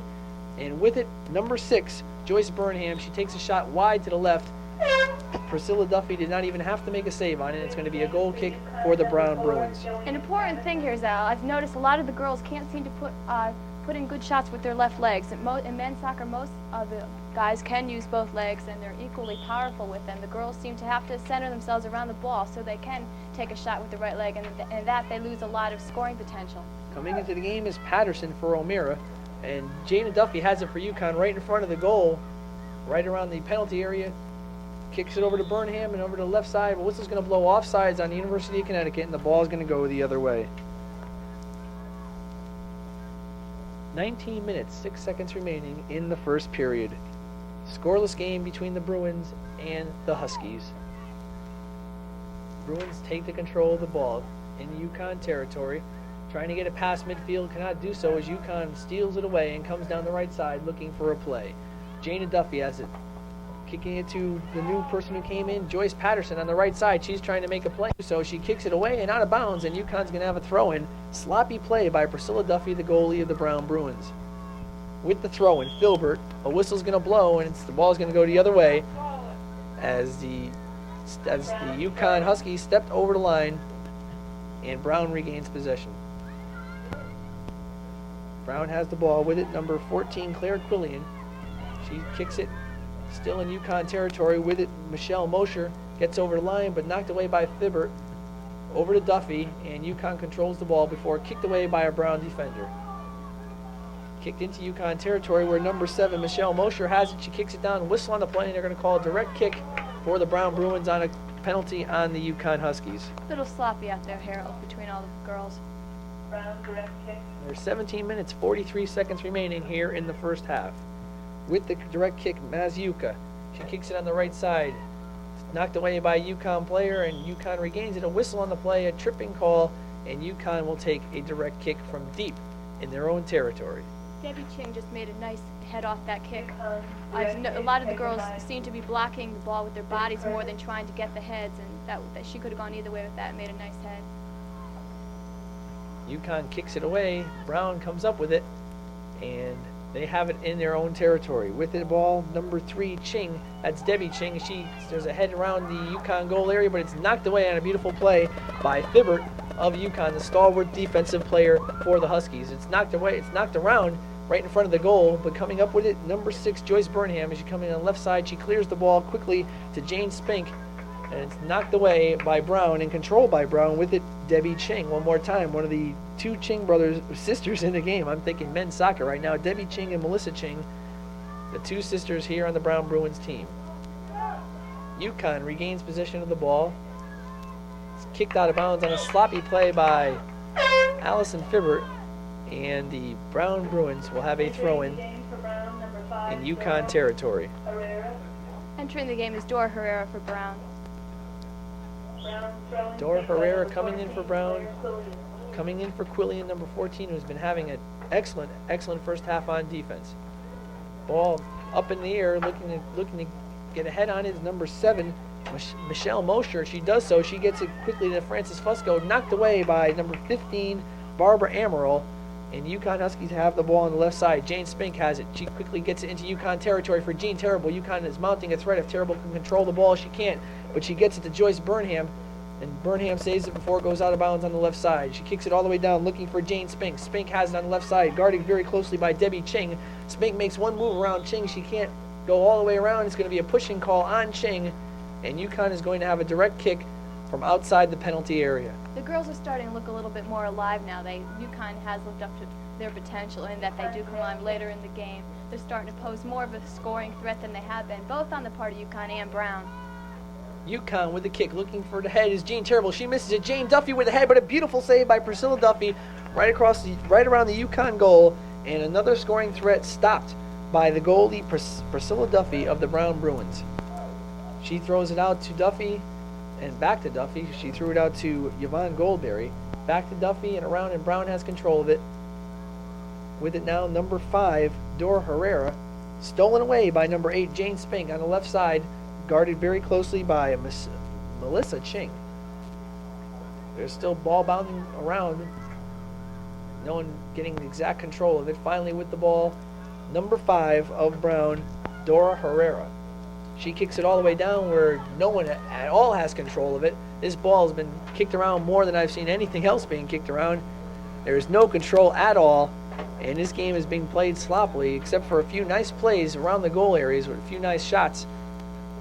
And with it, number 6, Joyce Burnham. She takes a shot wide to the left. Priscilla Duffy did not even have to make a save on it. It's going to be a goal kick for the Brown Bruins. An important thing here is that I've noticed a lot of the girls can't seem to put in good shots with their left legs. In men's soccer, most of the guys can use both legs, and they're equally powerful with them. The girls seem to have to center themselves around the ball so they can take a shot with the right leg, and that they lose a lot of scoring potential. Coming into the game is Patterson for O'Meara, and Jana Duffy has it for UConn right in front of the goal, right around the penalty area. Kicks it over to Burnham and over to the left side, but whistle's going to blow offsides on the University of Connecticut, and the ball is going to go the other way. 19 minutes, 6 seconds remaining in the first period. Scoreless game between the Bruins and the Huskies. Bruins take the control of the ball in UConn territory, trying to get it past midfield, cannot do so as UConn steals it away and comes down the right side looking for a play. Jana Duffy has it, kicking it to the new person who came in, Joyce Patterson on the right side. She's trying to make a play, so she kicks it away and out of bounds, and UConn's going to have a throw-in. Sloppy play by Priscilla Duffy, the goalie of the Brown Bruins. With the throw-in, Filbert, a whistle's going to blow, and the ball's going to go the other way as the UConn Huskies stepped over the line, and Brown regains possession. Brown has the ball with it, number 14, Claire Quillian. She kicks it, still in UConn territory with it. Michelle Mosher gets over the line, but knocked away by Filbert. Over to Duffy, and UConn controls the ball before kicked away by a Brown defender. Kicked into UConn territory where number 7, Michelle Mosher, has it. She kicks it down, whistle on the play, and they're going to call a direct kick for the Brown Bruins on a penalty on the UConn Huskies. A little sloppy out there, Harold, between all the girls. Brown direct kick. There's 17 minutes, 43 seconds remaining here in the first half. With the direct kick, Maziuka. She kicks it on the right side. It's knocked away by a UConn player, and UConn regains it. A whistle on the play, a tripping call, and UConn will take a direct kick from deep in their own territory. Debbie Ching just made a nice head off that kick. A A lot of the girls seem to be blocking the ball with their bodies more than trying to get the heads, and that she could have gone either way with that and made a nice head. UConn kicks it away. Brown comes up with it, and they have it in their own territory. With the ball, number 3, Ching. That's Debbie Ching. There's a head around the UConn goal area, but it's knocked away on a beautiful play by Filbert of UConn, the stalwart defensive player for the Huskies. It's knocked away. It's knocked around right in front of the goal, but coming up with it, number 6, Joyce Burnham. As she's coming on the left side, she clears the ball quickly to Jane Spink, and it's knocked away by Brown and controlled by Brown. With it, Debbie Ching. One more time, one of the 2 Ching sisters in the game. I'm thinking men's soccer right now. Debbie Ching and Melissa Ching, the 2 sisters here on the Brown Bruins team. UConn regains possession of the ball. It's kicked out of bounds on a sloppy play by Allison Filbert, and the Brown Bruins will have a throw-in in UConn territory. Entering the game is Dora Herrera for Brown. Dora Herrera coming in for Brown. Coming in for Quillian, number 14, who's been having an excellent first half on defense. Ball up in the air, looking to get ahead on is number 7, Michelle Mosher. She does so. She gets it quickly to Frances Fusco, knocked away by number 15, Barbara Amaral. And UConn Huskies have the ball on the left side. Jane Spink has it. She quickly gets it into UConn territory for Jean Terrible. UConn is mounting a threat. If Terrible can control the ball, she can't. But she gets it to Joyce Burnham, and Burnham saves it before it goes out of bounds on the left side. She kicks it all the way down looking for Jane Spink. Spink has it on the left side, guarded very closely by Debbie Ching. Spink makes one move around Ching. She can't go all the way around. It's going to be a pushing call on Ching, and UConn is going to have a direct kick from outside the penalty area. The girls are starting to look a little bit more alive now. UConn has lived up to their potential in that they do come on later in the game. They're starting to pose more of a scoring threat than they have been, both on the part of UConn and Brown. UConn with the kick, looking for the head is Jean Terrible. She misses it. Jane Duffy with the head, but a beautiful save by Priscilla Duffy right around the UConn goal, and another scoring threat stopped by the goalie Priscilla Duffy of the Brown Bruins. She throws it out to Duffy and back to Duffy. She threw it out to Yvonne Goldberry. Back to Duffy and around, and Brown has control of it. With it now, number 5, Dora Herrera. Stolen away by number 8, Jane Spink on the left side, guarded very closely by Melissa Ching. There's still ball bounding around. No one getting the exact control of it. Finally with the ball, number 5 of Brown, Dora Herrera. She kicks it all the way down where no one at all has control of it. This ball has been kicked around more than I've seen anything else being kicked around. There is no control at all, and this game is being played sloppily, except for a few nice plays around the goal areas with a few nice shots.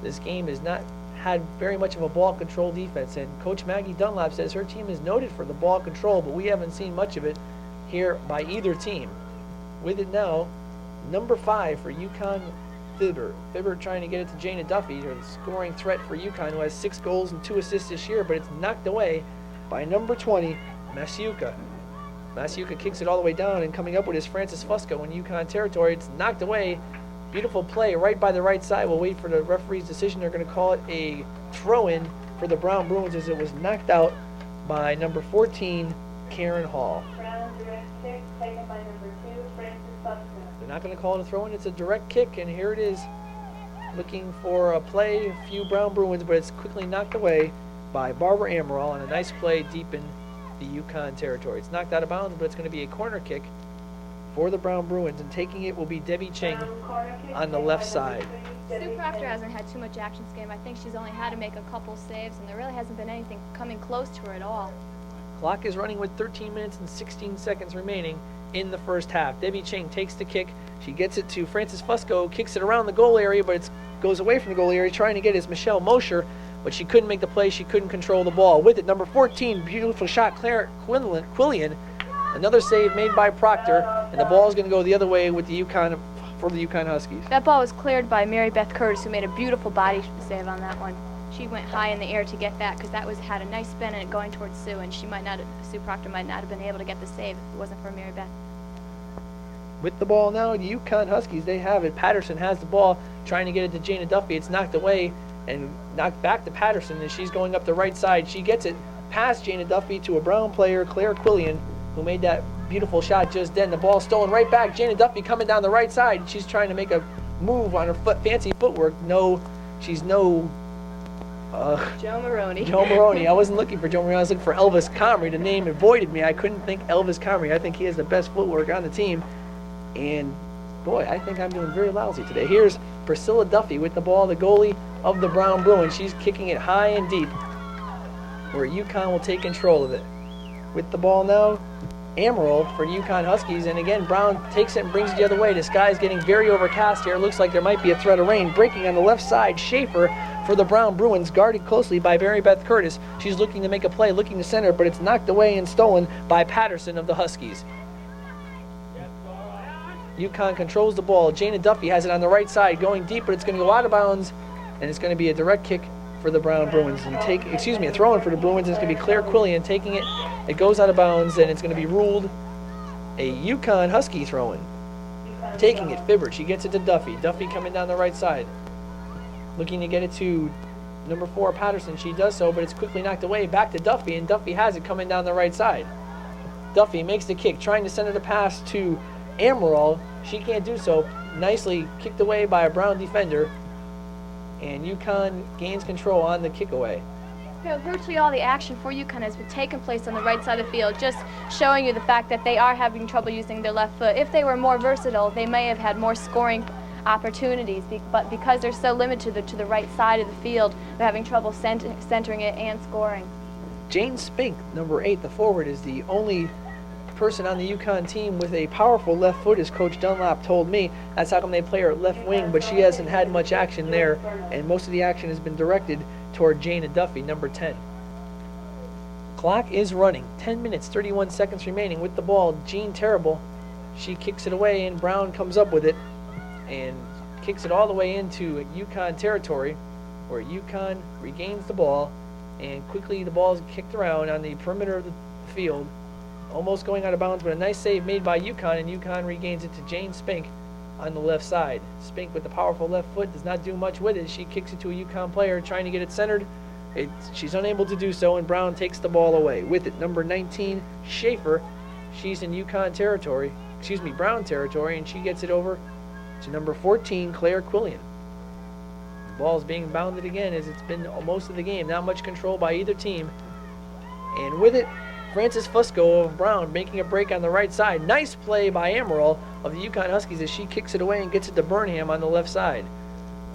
This game has not had very much of a ball control defense, and Coach Maggie Dunlap says her team is noted for the ball control, but we haven't seen much of it here by either team. With it now, number 5 for UConn, Fibber. Fibber trying to get it to Jana Duffy, her scoring threat for UConn, who has 6 goals and 2 assists this year, but it's knocked away by number 20, Masiuka. Masiuka kicks it all the way down, and coming up with his Francis Fusco in UConn territory. It's knocked away. Beautiful play right by the right side. We'll wait for the referee's decision. They're going to call it a throw-in for the Brown Bruins as it was knocked out by number 14, Karen Hall. Brown direct kick taken by number 2, Francis Fusco. They're not going to call it a throw-in. It's a direct kick, and here it is. Looking for a play, a few Brown Bruins, but it's quickly knocked away by Barbara Amaral on a nice play deep in the UConn territory. It's knocked out of bounds, but it's going to be a corner kick for the Brown Bruins, and taking it will be Debbie Cheng on the left side. Sue Proctor hasn't had too much action this game. I think she's only had to make a couple saves, and there really hasn't been anything coming close to her at all. Clock is running with 13 minutes and 16 seconds remaining in the first half. Debbie Cheng takes the kick. She gets it to Francis Fusco, kicks it around the goal area, but it goes away from the goal area. Trying to get is Michelle Mosher, but she couldn't make the play. She couldn't control the ball. With it, number 14, beautiful shot, Claire Quillian. Another save made by Proctor, and the ball is going to go the other way with the UConn for the UConn Huskies. That ball was cleared by Mary Beth Curtis, who made a beautiful body save on that one. She went high in the air to get that because that had a nice spin in it going towards Sue, and Sue Proctor might not have been able to get the save if it wasn't for Mary Beth. With the ball now, the UConn Huskies, they have it. Patterson has the ball, trying to get it to Jana Duffy. It's knocked away and knocked back to Patterson, and she's going up the right side. She gets it past Jana Duffy to a Brown player, Claire Quillian, who made that beautiful shot just then. The ball stolen right back. Jana Duffy coming down the right side. She's trying to make a move on her fancy footwork. She's no Joe Maroney. Joe Maroney. I wasn't looking for Joe Maroney. I was looking for Elvis Comrie. The name avoided me. I couldn't think Elvis Comrie. I think he has the best footwork on the team. And boy, I think I'm doing very lousy today. Here's Priscilla Duffy with the ball, the goalie of the Brown Bruins. She's kicking it high and deep, where UConn will take control of it. With the ball now, Amaral for UConn Huskies, and again Brown takes it and brings it the other way. The sky is getting very overcast here. It looks like there might be a threat of rain. Breaking on the left side, Schaefer for the Brown Bruins, guarded closely by Mary Beth Curtis. She's looking to make a play, looking to center, but it's knocked away and stolen by Patterson of the Huskies. UConn controls the ball. Jana Duffy has it on the right side, going deep, but it's going to go out of bounds, and it's going to be a direct kick for the Brown Bruins. And a throw-in for the Bruins. It's going to be Claire Quillian taking it. It goes out of bounds, and it's going to be ruled a UConn Husky throw-in. Taking it, Fibber. She gets it to Duffy. Duffy coming down the right side, looking to get it to number 4, Patterson. She does so, but it's quickly knocked away. Back to Duffy, and Duffy has it coming down the right side. Duffy makes the kick, trying to send it a pass to Amaral. She can't do so. Nicely kicked away by a Brown defender, and UConn gains control on the kick away. Virtually all the action for UConn has been taking place on the right side of the field, just showing you the fact that they are having trouble using their left foot. If they were more versatile, they may have had more scoring opportunities, but because they're so limited to the right side of the field, they're having trouble centering it and scoring. Jane Spink, number 8, the forward, is the only person on the UConn team with a powerful left foot, as Coach Dunlap told me. That's how come they play her at left wing, but she hasn't had much action there, and most of the action has been directed toward Jana Duffy, number 10. Clock is running. 10 minutes, 31 seconds remaining. With the ball, Jean Terrible. She kicks it away, and Brown comes up with it and kicks it all the way into UConn territory, where UConn regains the ball, and quickly the ball is kicked around on the perimeter of the field, almost going out of bounds, but a nice save made by UConn, and UConn regains it to Jane Spink on the left side. Spink with the powerful left foot does not do much with it. She kicks it to a UConn player trying to get it centered. She's unable to do so, and Brown takes the ball away. With it, number 19, Schaefer. She's in Brown territory, and she gets it over to number 14, Claire Quillian. The ball is being bounded again, as it's been most of the game. Not much control by either team. And with it, Frances Fusco of Brown making a break on the right side. Nice play by Amols of the UConn Huskies as she kicks it away and gets it to Burnham on the left side.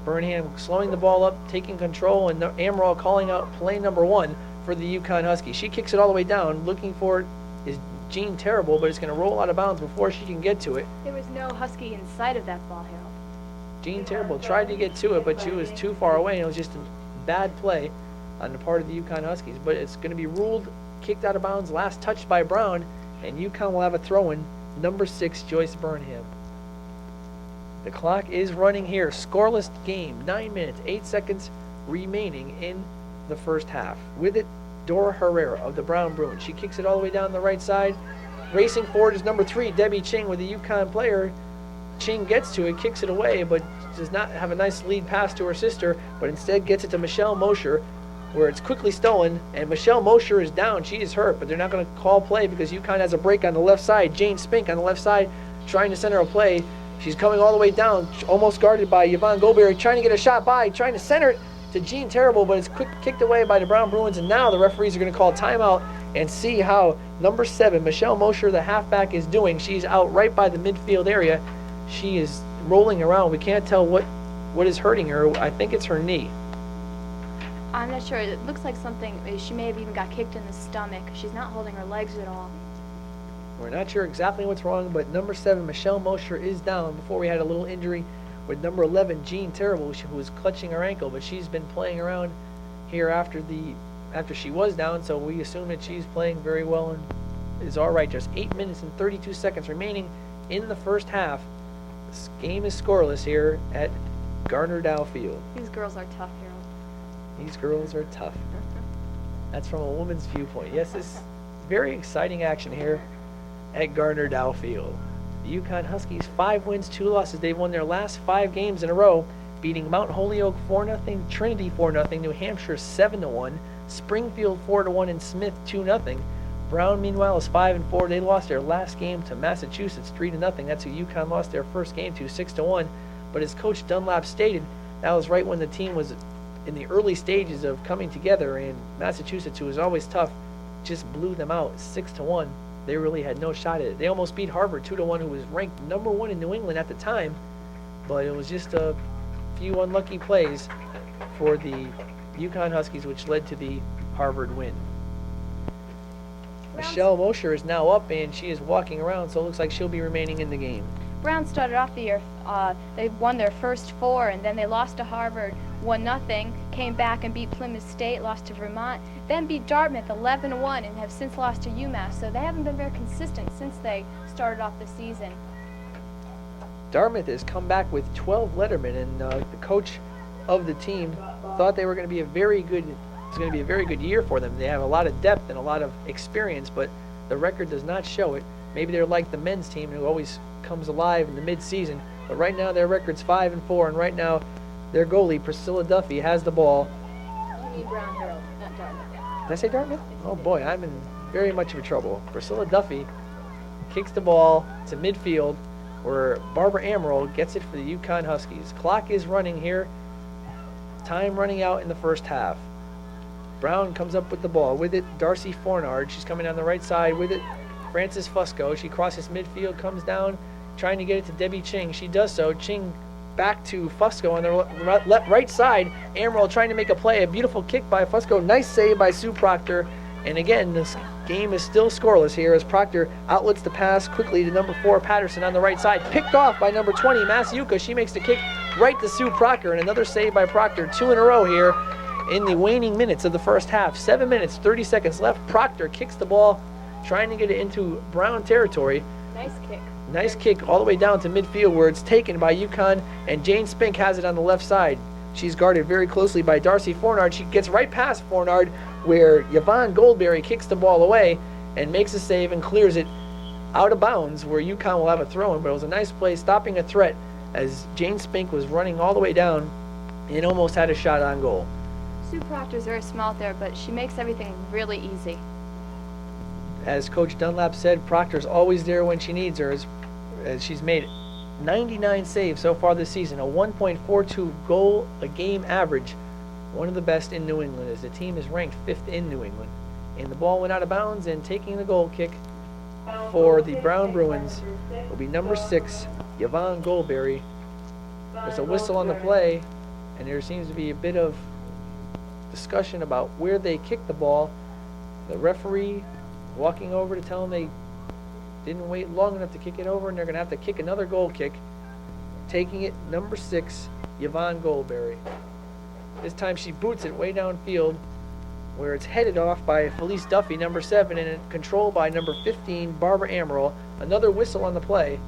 Burnham slowing the ball up, taking control, and Amols calling out play number 1 for the UConn Huskies. She kicks it all the way down. Looking for it is Jean Terrible, but it's going to roll out of bounds before she can get to it. There was no Husky in sight of that ball, Harold. Jean Terrible tried to get to it, but she was too far away, and it was just a bad play on the part of the UConn Huskies. But it's going to be ruled kicked out of bounds, last touched by Brown, and UConn will have a throw-in. Number 6, Joyce Burnham. The clock is running here. Scoreless game. 9 minutes, 8 seconds remaining in the first half. With it, Dora Herrera of the Brown Bruins. She kicks it all the way down the right side. Racing forward is number 3, Debbie Ching, with the UConn player. Ching gets to it, kicks it away, but does not have a nice lead pass to her sister, but instead gets it to Michelle Mosher, where it's quickly stolen, and Michelle Mosher is down. She is hurt, but they're not going to call play because UConn has a break on the left side. Jane Spink on the left side trying to center a play. She's coming all the way down, almost guarded by Yvonne Goldberry, trying to get a shot by, trying to center it to Jean Terrible, but it's kicked away by the Brown Bruins, and now the referees are going to call timeout and see how number 7, Michelle Mosher, the halfback, is doing. She's out right by the midfield area. She is rolling around. We can't tell what is hurting her. I think it's her knee. I'm not sure. It looks like something. She may have even got kicked in the stomach. She's not holding her legs at all. We're not sure exactly what's wrong, but number 7, Michelle Mosher, is down. Before we had a little injury with number 11, Jean Terrible, who was clutching her ankle, but she's been playing around here after she was down, so we assume that she's playing very well and is all right. Just 8 minutes and 32 seconds remaining in the first half. This game is scoreless here at Gardner Dow Field. These girls are tough, Harold. These girls are tough. That's from a woman's viewpoint. Yes, it's very exciting action here at Gardner Dow Field. The UConn Huskies, 5 wins, 2 losses. They've won their last 5 games in a row, beating Mount Holyoke 4-0, Trinity 4-0, New Hampshire 7-1, Springfield 4-1, and Smith 2-0. Brown, meanwhile, is 5-4. They lost their last game to Massachusetts 3-0. That's who UConn lost their first game to, 6-1. But as Coach Dunlap stated, that was right when the team was in the early stages of coming together, and Massachusetts, who was always tough, just blew them out 6-1. They really had no shot at it. They almost beat Harvard 2-1, who was ranked number 1 in New England at the time, but it was just a few unlucky plays for the UConn Huskies, which led to the Harvard win. Michelle Mosher is now up, and she is walking around, so it looks like she'll be remaining in the game. Brown started off the year. They won their first 4, and then they lost to Harvard 1-0, came back and beat Plymouth State, lost to Vermont, then beat Dartmouth 11-1, and have since lost to UMass. So they haven't been very consistent since they started off the season. Dartmouth has come back with 12 lettermen, and the coach of the team thought they were going to be a very good year for them. They have a lot of depth and a lot of experience, but the record does not show it. Maybe they're like the men's team, who always comes alive in the mid-season, but right now their record's 5-4, and right now their goalie, Priscilla Duffy, has the ball. You need Brown, Harold, not Dartmouth. Did I say Dartmouth? Oh boy, I'm in very much of trouble. Priscilla Duffy kicks the ball to midfield, where Barbara Amols gets it for the UConn Huskies. Clock is running here. Time running out in the first half. Brown comes up with the ball. With it, Darcy Fornard. She's coming down the right side. With it, Frances Fusco. She crosses midfield, comes down, trying to get it to Debbie Ching. She does so. Ching back to Fusco on the right side. Amols trying to make a play. A beautiful kick by Fusco. Nice save by Sue Proctor. And again, this game is still scoreless here as Proctor outlets the pass quickly to number 4, Patterson, on the right side. Picked off by number 20, Masiuka. She makes the kick right to Sue Proctor, and another save by Proctor. 2 in a row here in the waning minutes of the first half. 7 minutes, 30 seconds left. Proctor kicks the ball, trying to get it into Brown territory. Nice kick. Nice kick all the way down to midfield, where it's taken by UConn, and Jane Spink has it on the left side. She's guarded very closely by Darcy Fornard. She gets right past Fornard, where Yvonne Goldberry kicks the ball away and makes a save and clears it out of bounds, where UConn will have a throw-in. But it was a nice play, stopping a threat as Jane Spink was running all the way down and almost had a shot on goal. Sue Proctor's very small there, but she makes everything really easy. As Coach Dunlap said, Proctor's always there when she needs her, as she's made 99 saves so far this season, a 1.42 goal a game average, one of the best in New England, as the team is ranked 5th in New England And the ball went out of bounds, and taking the goal kick for the Brown Bruins will be number 6, Yvonne Goldberry. There's a whistle on the play, and there seems to be a bit of discussion about where they kicked the ball. The referee walking over to tell them they didn't wait long enough to kick it over, and they're going to have to kick another goal kick. Taking it, number 6, Yvonne Goldberry. This time she boots it way downfield, where it's headed off by Felice Duffy, number 7, and controlled by number 15, Barbara Amaral. Another whistle on the play,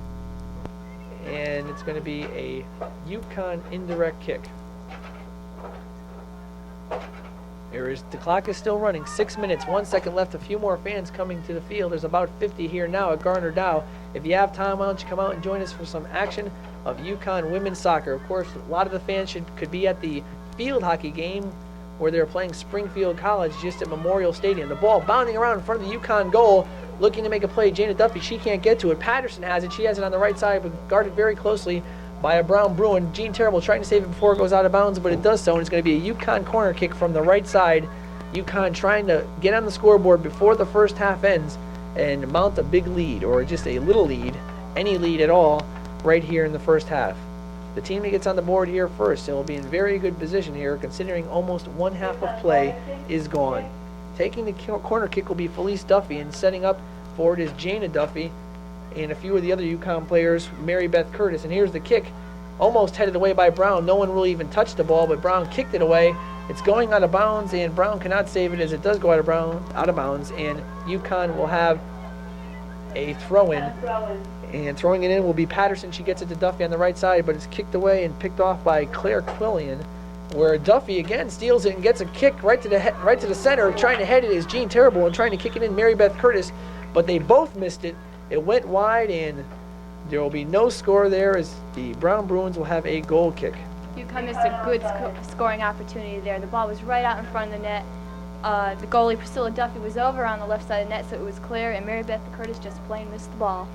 and it's going to be a UConn indirect kick. The clock is still running. 6 minutes, 1 second left. A few more fans coming to the field. There's about 50 here now at Gardner Dow. If you have time, why don't you come out and join us for some action of UConn women's soccer. Of course, a lot of the fans could be at the field hockey game where they're playing Springfield College just at Memorial Stadium. The ball bounding around in front of the UConn goal, looking to make a play. Jana Duffy, she can't get to it. Patterson has it. She has it on the right side, but guarded very closely by a Brown Bruin. Jean Terrible trying to save it before it goes out of bounds, but it does so, and it's going to be a UConn corner kick from the right side. UConn trying to get on the scoreboard before the first half ends and mount a big lead, or just a little lead, any lead at all, right here in the first half. The team that gets on the board here first and will be in very good position here, considering almost one half of play is gone. Taking the corner kick will be Felice Duffy, and setting up for it is Jana Duffy and a few of the other UConn players, Mary Beth Curtis. And here's the kick, almost headed away by Brown. No one really even touched the ball, but Brown kicked it away. It's going out of bounds, and Brown cannot save it as it does go out of bounds, and UConn will have a throw-in. And throwing it in will be Patterson. She gets it to Duffy on the right side, but it's kicked away and picked off by Claire Quillian, where Duffy again steals it and gets a kick right to the center. Trying to head it is Jean Terrible, and trying to kick it in Mary Beth Curtis, but they both missed it. It went wide, and there will be no score there as the Brown Bruins will have a goal kick. UConn missed a good scoring opportunity there. The ball was right out in front of the net. The goalie, Priscilla Duffy, was over on the left side of the net, so it was clear, and Mary Beth Curtis just plain missed the ball.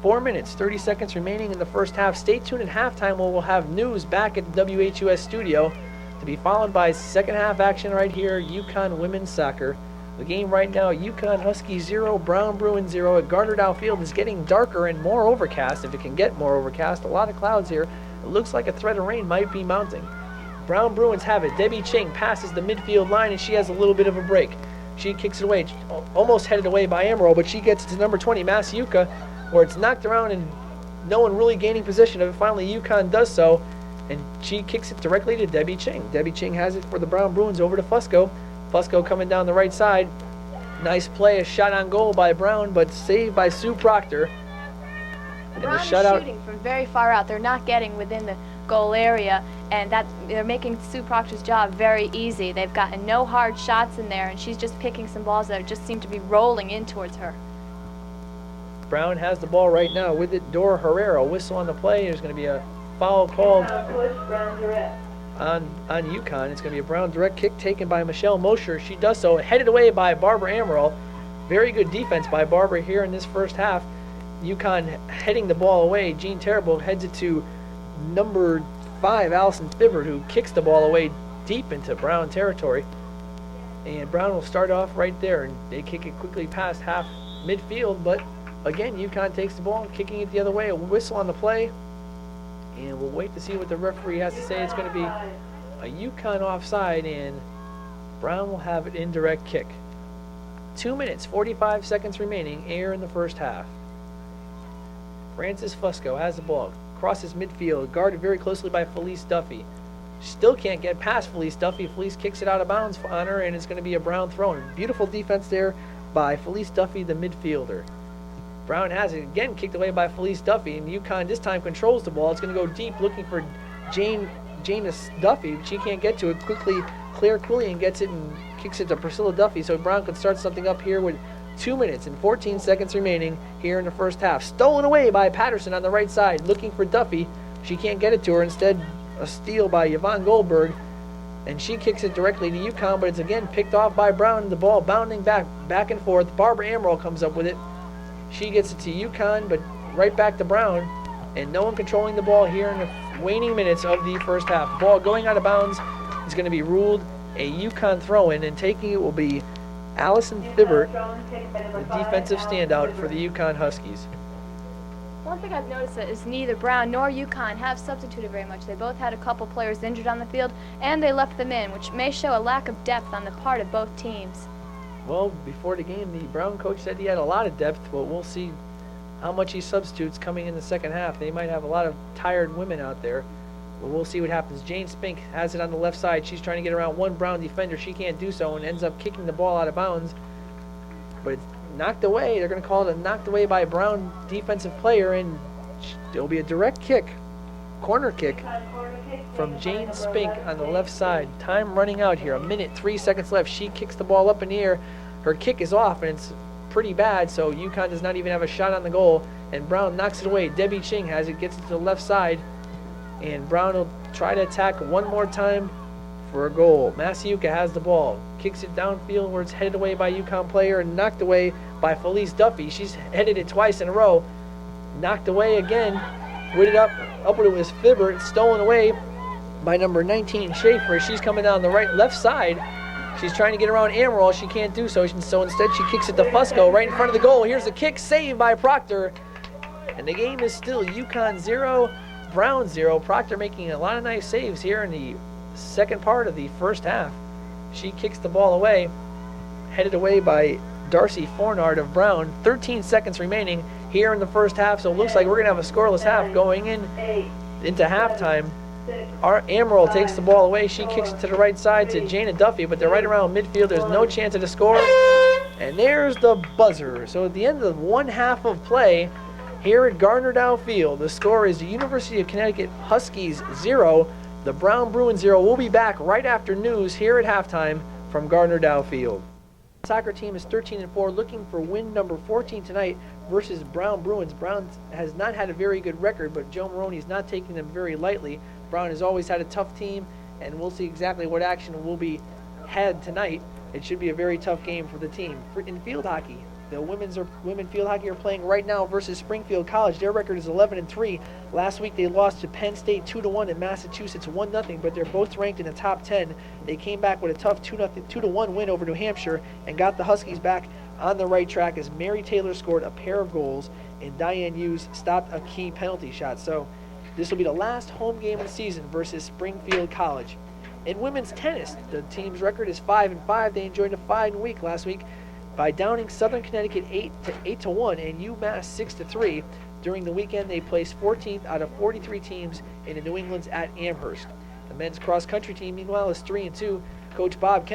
4 minutes, 30 seconds remaining in the first half. Stay tuned at halftime where we'll have news back at the WHUS studio, to be followed by second half action right here, UConn women's soccer. The game right now, UConn Huskies 0, Brown Bruins 0 at Gardner Dow Field. Is getting darker and more overcast, if it can get more overcast. A lot of clouds here. It looks like a threat of rain might be mounting. Brown Bruins have it. Debbie Ching passes the midfield line, and she has a little bit of a break. She kicks it away, almost headed away by Amaral, but she gets it to number 20, Masiuka, where it's knocked around and no one really gaining possession of it. Finally, UConn does so, and she kicks it directly to Debbie Ching. Debbie Ching has it for the Brown Bruins over to Fusco. Fusco coming down the right side. Nice play, a shot on goal by Brown, but saved by Sue Proctor. And Brown the is shutout shooting from very far out. They're not getting within the goal area, and they're making Sue Proctor's job very easy. They've gotten no hard shots in there, and she's just picking some balls that just seem to be rolling in towards her. Brown has the ball right now with it. Dora Herrera, whistle on the play. There's going to be a foul called on UConn. It's going to be a Brown direct kick taken by Michelle Mosher. She does so, headed away by Barbara Amaral. Very good defense by Barbara here in this first half. UConn heading the ball away. Jean Terrible heads it to number 5, Allison Fibbert, who kicks the ball away deep into Brown territory. And Brown will start off right there, and they kick it quickly past half midfield, but again, UConn takes the ball, kicking it the other way. A whistle on the play, and we'll wait to see what the referee has to say. It's going to be a UConn offside, and Brown will have an indirect kick. 2 minutes, 45 seconds remaining here in the first half. Frances Fusco has the ball, crosses midfield, guarded very closely by Felice Duffy. Still can't get past Felice Duffy. Felice kicks it out of bounds on her, and it's going to be a Brown throw. Beautiful defense there by Felice Duffy, the midfielder. Brown has it again, kicked away by Felice Duffy, and UConn this time controls the ball. It's going to go deep, looking for Janice Duffy. She can't get to it quickly. Claire Quillian gets it and kicks it to Priscilla Duffy, so Brown can start something up here with 2 minutes and 14 seconds remaining here in the first half. Stolen away by Patterson on the right side, looking for Duffy. She can't get it to her. Instead, a steal by Yvonne Goldberg, and she kicks it directly to UConn, but it's again picked off by Brown. The ball bounding back and forth. Barbara Amaral comes up with it. She gets it to UConn, but right back to Brown, and no one controlling the ball here in the waning minutes of the first half. The ball going out of bounds is going to be ruled a UConn throw-in, and taking it will be Allison Thibbert, the defensive standout for the UConn Huskies. One thing I've noticed is neither Brown nor UConn have substituted very much. They both had a couple players injured on the field, and they left them in, which may show a lack of depth on the part of both teams. Well, before the game, the Brown coach said he had a lot of depth, but we'll see how much he substitutes coming in the second half. They might have a lot of tired women out there, but we'll see what happens. Jane Spink has it on the left side. She's trying to get around one Brown defender. She can't do so and ends up kicking the ball out of bounds, but it's knocked away. They're going to call it a knocked away by a Brown defensive player, and it'll be a direct kick, corner kick from Jane Spink on the left side. Time running out here, 1:03 left. She kicks the ball up in the air. Her kick is off, and it's pretty bad, so UConn does not even have a shot on the goal, and Brown knocks it away. Debbie Ching has it, gets it to the left side, and Brown will try to attack one more time for a goal. Masiuka has the ball, kicks it downfield where it's headed away by UConn player and knocked away by Felice Duffy. She's headed it twice in a row, knocked away again, with it up with it was Fibber. It's stolen away by number 19 Schaefer. She's coming down the left side. She's trying to get around Amols. She can't do so, so instead she kicks it to Fusco right in front of the goal. Here's a kick saved by Proctor, and the game is still UConn 0, Brown 0. Proctor making a lot of nice saves here in the second part of the first half. She kicks the ball away, headed away by Darcy Fornard of Brown. 13 seconds remaining here in the first half, so it looks like we're going to have a scoreless half going into halftime. Our Amaral takes the ball away. She kicks it to the right side to Jana Duffy, but they're right around midfield. There's no chance of a score. And there's the buzzer. So at the end of one half of play here at Gardner Dow Field, the score is the University of Connecticut Huskies 0, the Brown Bruins 0. We'll be back right after news here at halftime from Gardner Dow Field. The soccer team is 13-4, looking for win number 14 tonight versus Brown Bruins. Brown has not had a very good record, but Joe Maroney's not taking them very lightly. Brown has always had a tough team, and we'll see exactly what action will be had tonight. It should be a very tough game for the team. In field hockey, the women field hockey are playing right now versus Springfield College. Their record is 11-3. Last week they lost to Penn State 2-1 and Massachusetts 1-0, but they're both ranked in the top 10. They came back with a tough 2-1 win over New Hampshire and got the Huskies back on the right track as Mary Taylor scored a pair of goals and Diane Hughes stopped a key penalty shot. So this will be the last home game of the season versus Springfield College. In women's tennis, the team's record is 5-5. They enjoyed a fine week last week by downing Southern Connecticut 8-1 and UMass 6-3. During the weekend, they placed 14th out of 43 teams in the New England's at Amherst. The men's cross country team, meanwhile, is 3-2. Coach Bob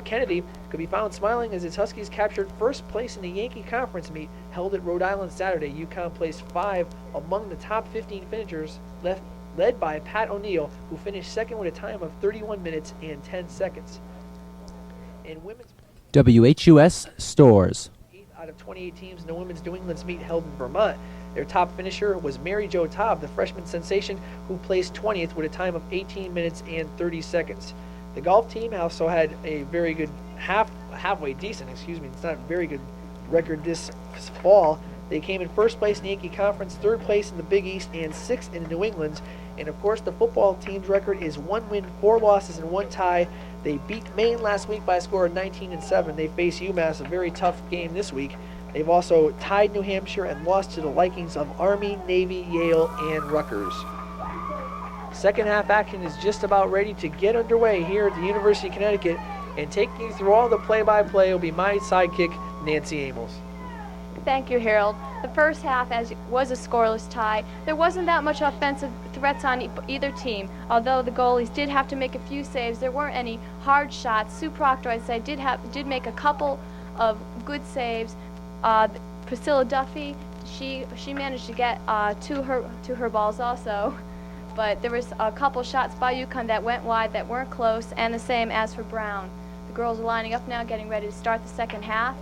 Kennedy could be found smiling as his Huskies captured first place in the Yankee Conference meet held at Rhode Island Saturday. UConn placed 5 among the top 15 finishers, led by Pat O'Neill, who finished second with a time of 31 minutes and 10 seconds. In women's WHUS Storrs. 8 out of 28 teams in the women's New England's meet held in Vermont. Their top finisher was Mary Jo Taub, the freshman sensation, who placed 20th with a time of 18 minutes and 30 seconds. The golf team also had a very good halfway decent, it's not a very good record this fall. They came in first place in the Yankee Conference, third place in the Big East, and sixth in the New England's. And of course, the football team's record is 1 win, 4 losses, and 1 tie. They beat Maine last week by a score of 19-7. They face UMass, a very tough game this week. They've also tied New Hampshire and lost to the likings of Army, Navy, Yale, and Rutgers. Second half action is just about ready to get underway here at the University of Connecticut, and taking you through all the play-by-play will be my sidekick, Nancy Amols. Thank you, Harold. The first half was a scoreless tie. There wasn't that much offensive threats on either team. Although the goalies did have to make a few saves, there weren't any hard shots. Sue Proctor, I'd say, did make a couple of good saves. Priscilla Duffy, she managed to get to her balls also. But there was a couple shots by UConn that went wide that weren't close, and the same as for Brown. The girls are lining up now, getting ready to start the second half.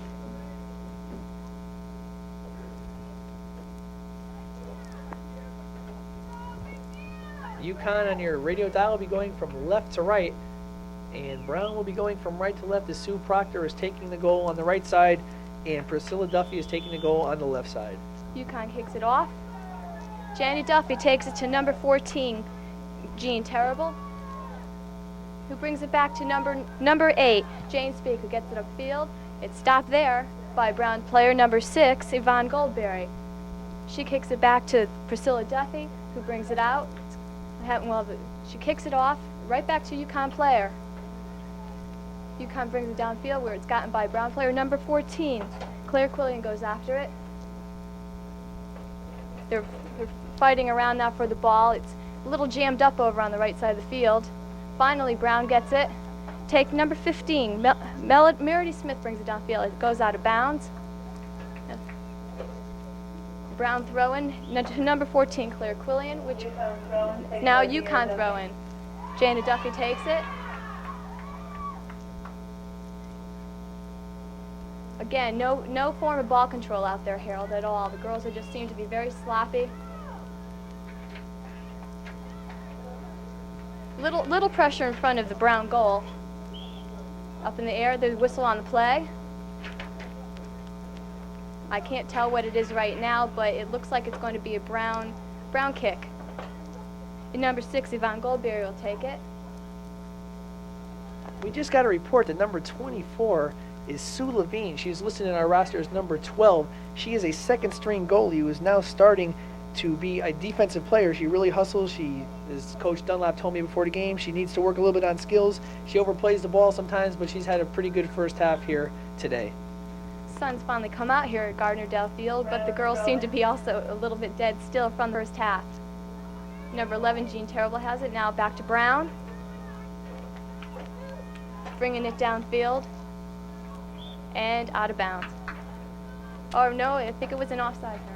UConn on your radio dial will be going from left to right, and Brown will be going from right to left as Sue Proctor is taking the goal on the right side, and Priscilla Duffy is taking the goal on the left side. UConn kicks it off. Janet Duffy takes it to number 14, Jean Terrible. who brings it back to number 8, Jane Speak, who gets it upfield. It's stopped there by Brown player number 6, Yvonne Goldberry. She kicks it back to Priscilla Duffy, who brings it out. She kicks it off right back to UConn player. UConn brings it downfield where it's gotten by Brown player number 14. Claire Quillian goes after it. They're fighting around now for the ball. It's a little jammed up over on the right side of the field. Finally, Brown gets it. Take number 15. Meredith Smith brings it downfield. It goes out of bounds. Brown throw-in to number 14, Claire Quillian, which now UConn throw-in. Jana Duffy takes it. Again, no form of ball control out there, Harold, at all. The girls just seem to be very sloppy. Little pressure in front of the Brown goal. Up in the air, the whistle on the play. I can't tell what it is right now, but it looks like it's going to be a Brown kick. And number 6, Yvonne Goldberry will take it. We just got a report that number 24 is Sue Levine. She's listed in our roster as number 12. She is a second-string goalie who is now starting to be a defensive player. She really hustles. As Coach Dunlap told me before the game, she needs to work a little bit on skills. She overplays the ball sometimes, but she's had a pretty good first half here today. Sun's finally come out here at Gardner Field, but the girls seem to be also a little bit dead still from the first half. Number 11, Jean Terrible has it. Now back to Brown. Bringing it downfield. And out of bounds. Oh, no, I think it was an offside now.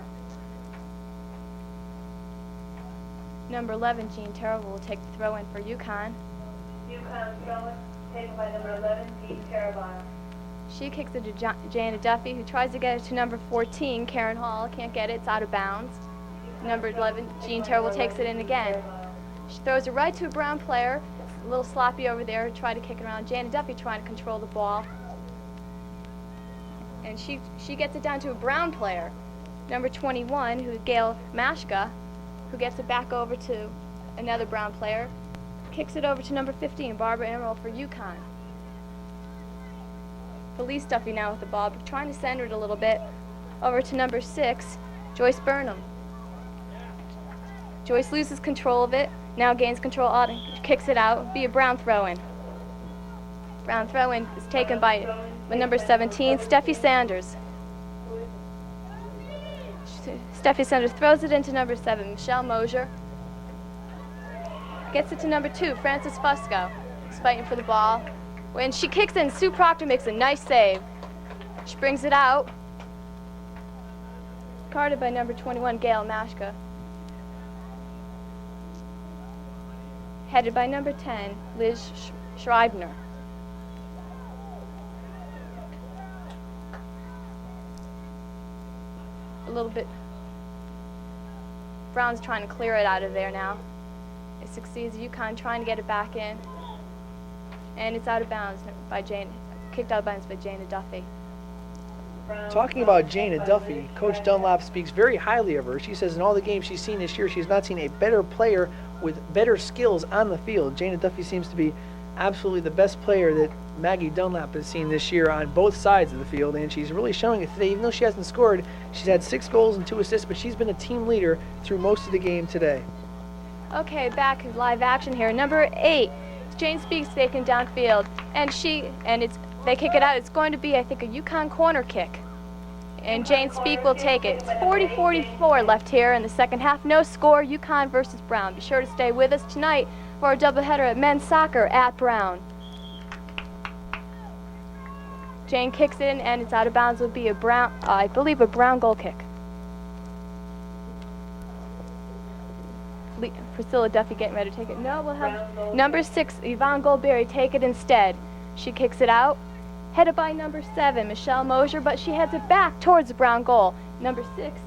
Number 11, Jean Terrible, will take the throw in for UConn. UConn throw-in taken by number 11, Jean Terrible. She kicks it to Jana Duffy, who tries to get it to number 14, Karen Hall. Can't get it. It's out of bounds. Number 11, Jean Terrible, takes it in again. She throws it right to a Brown player. A little sloppy over there. Try to kick it around. Jana Duffy trying to control the ball. And she gets it down to a Brown player. Number 21, who's Gail Mashka, who gets it back over to another Brown player. Kicks it over to number 15, Barbara Emerald for UConn. Felice Duffy now with the ball, trying to center it a little bit. Over to number 6, Joyce Burnham. Joyce loses control of it, now gains control, kicks it out, be a Brown throw-in. Brown throw-in is taken by number 17, Steffi Sanders. Steffi Sanders throws it into number 7, Michelle Mosier. Gets it to number 2, Frances Fusco. She's fighting for the ball. When she kicks in, Sue Proctor makes a nice save. She brings it out. Guarded by number 21, Gail Mashka. Headed by number 10, Liz Schreibner. A little bit. Brown's trying to clear it out of there now. It succeeds. UConn trying to get it back in. And it's out of bounds by kicked out of bounds by Jana Duffy. Talking about Jana Duffy, Coach Dunlap speaks very highly of her. She says in all the games she's seen this year, she's not seen a better player with better skills on the field. Jana Duffy seems to be absolutely the best player that Maggie Dunlap has seen this year on both sides of the field, and she's really showing it today. Even though she hasn't scored, she's had 6 goals and 2 assists, but she's been a team leader through most of the game today. Okay, back in live action here. Number 8, Jane Speaks taken downfield, and they kick it out. It's going to be, I think, a UConn corner kick. And Jane Speak will take it. It's 40-44 left here in the second half. No score, UConn versus Brown. Be sure to stay with us tonight for a doubleheader at men's soccer at Brown. Jane kicks it in, and it's out of bounds. Will be a Brown, I believe, a Brown goal kick. Priscilla Duffy getting ready to take it. No, we'll have number 6, Yvonne Goldberry, take it instead. She kicks it out. Headed by number 7, Michelle Mosier, but she heads it back towards the Brown goal. Number 6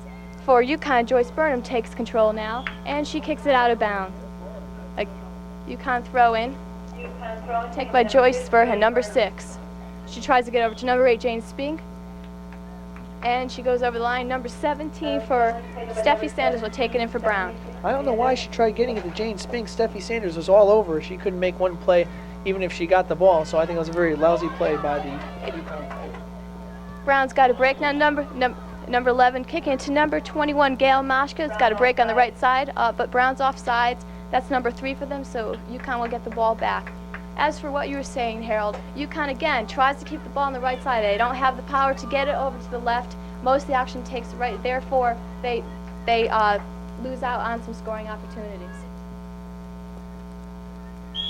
for UConn, Joyce Burnham, takes control now, and she kicks it out of bounds. A UConn throw-in. Taken by Joyce Burnham, number 6. She tries to get over to number 8, Jane Spink. And she goes over the line. Number 17 for Steffi Sanders will take it in for Brown. I don't know why she tried getting it to Jane Spink. Steffi Sanders was all over. She couldn't make one play even if she got the ball. So I think it was a very lousy play by the UConn. Brown's got a break now. Number 11 kicking into number 21, Gail Mashka's got a break on the right side, but Brown's offsides. That's number 3 for them, so UConn will get the ball back. As for what you were saying, Harold, UConn again tries to keep the ball on the right side. They don't have the power to get it over to the left. Most of the action takes right. Therefore, they lose out on some scoring opportunities.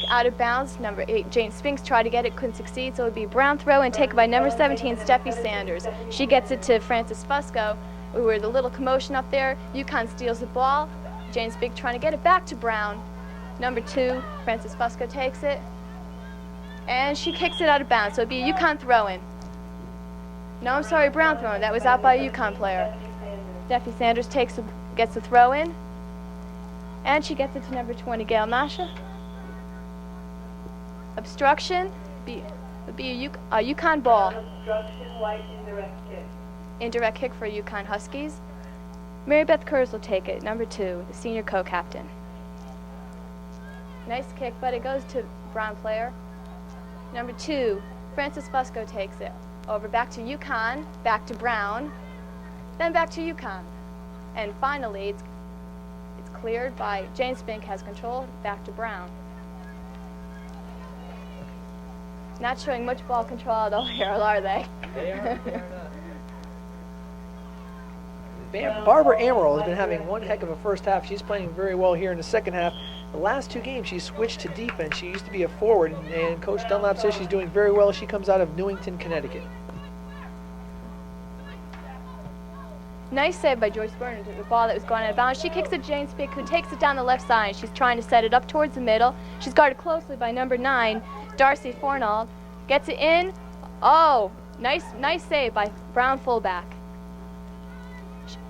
Out of bounds, number 8, Jane Spinks tried to get it, couldn't succeed, so it would be a Brown throw and taken by number 17, Steffi Sanders. She gets it to Frances Fusco. We were the little commotion up there. UConn steals the ball. Jane Spinks trying to get it back to Brown. Number 2, Frances Fusco takes it, and she kicks it out of bounds, so it would be a UConn throw-in. No, I'm sorry, Brown throw-in. That was out by a UConn player. Steffi Sanders gets the throw-in, and she gets it to number 20, Gail Masha. Obstruction would be a UConn ball. Obstruction, white, indirect kick. Indirect kick for UConn Huskies. Mary Beth Kurz will take it, number 2, the senior co-captain. Nice kick, but it goes to Brown player. Number 2, Frances Fusco takes it. Over back to UConn, back to Brown, then back to UConn. And finally, it's cleared by Jane Spink, has control, back to Brown. Not showing much ball control at all, Harold, are they? They are not. Barbara Amols has been having one heck of a first half. She's playing very well here in the second half. The last 2 games, she switched to defense. She used to be a forward, and Coach Dunlap says she's doing very well. She comes out of Newington, Connecticut. Nice save by Joyce Burnham to the ball that was going out of bounds. She kicks it to Jane Spick, who takes it down the left side. She's trying to set it up towards the middle. She's guarded closely by number 9, Darcy Fornald. Gets it in. Oh, nice save by Brown fullback.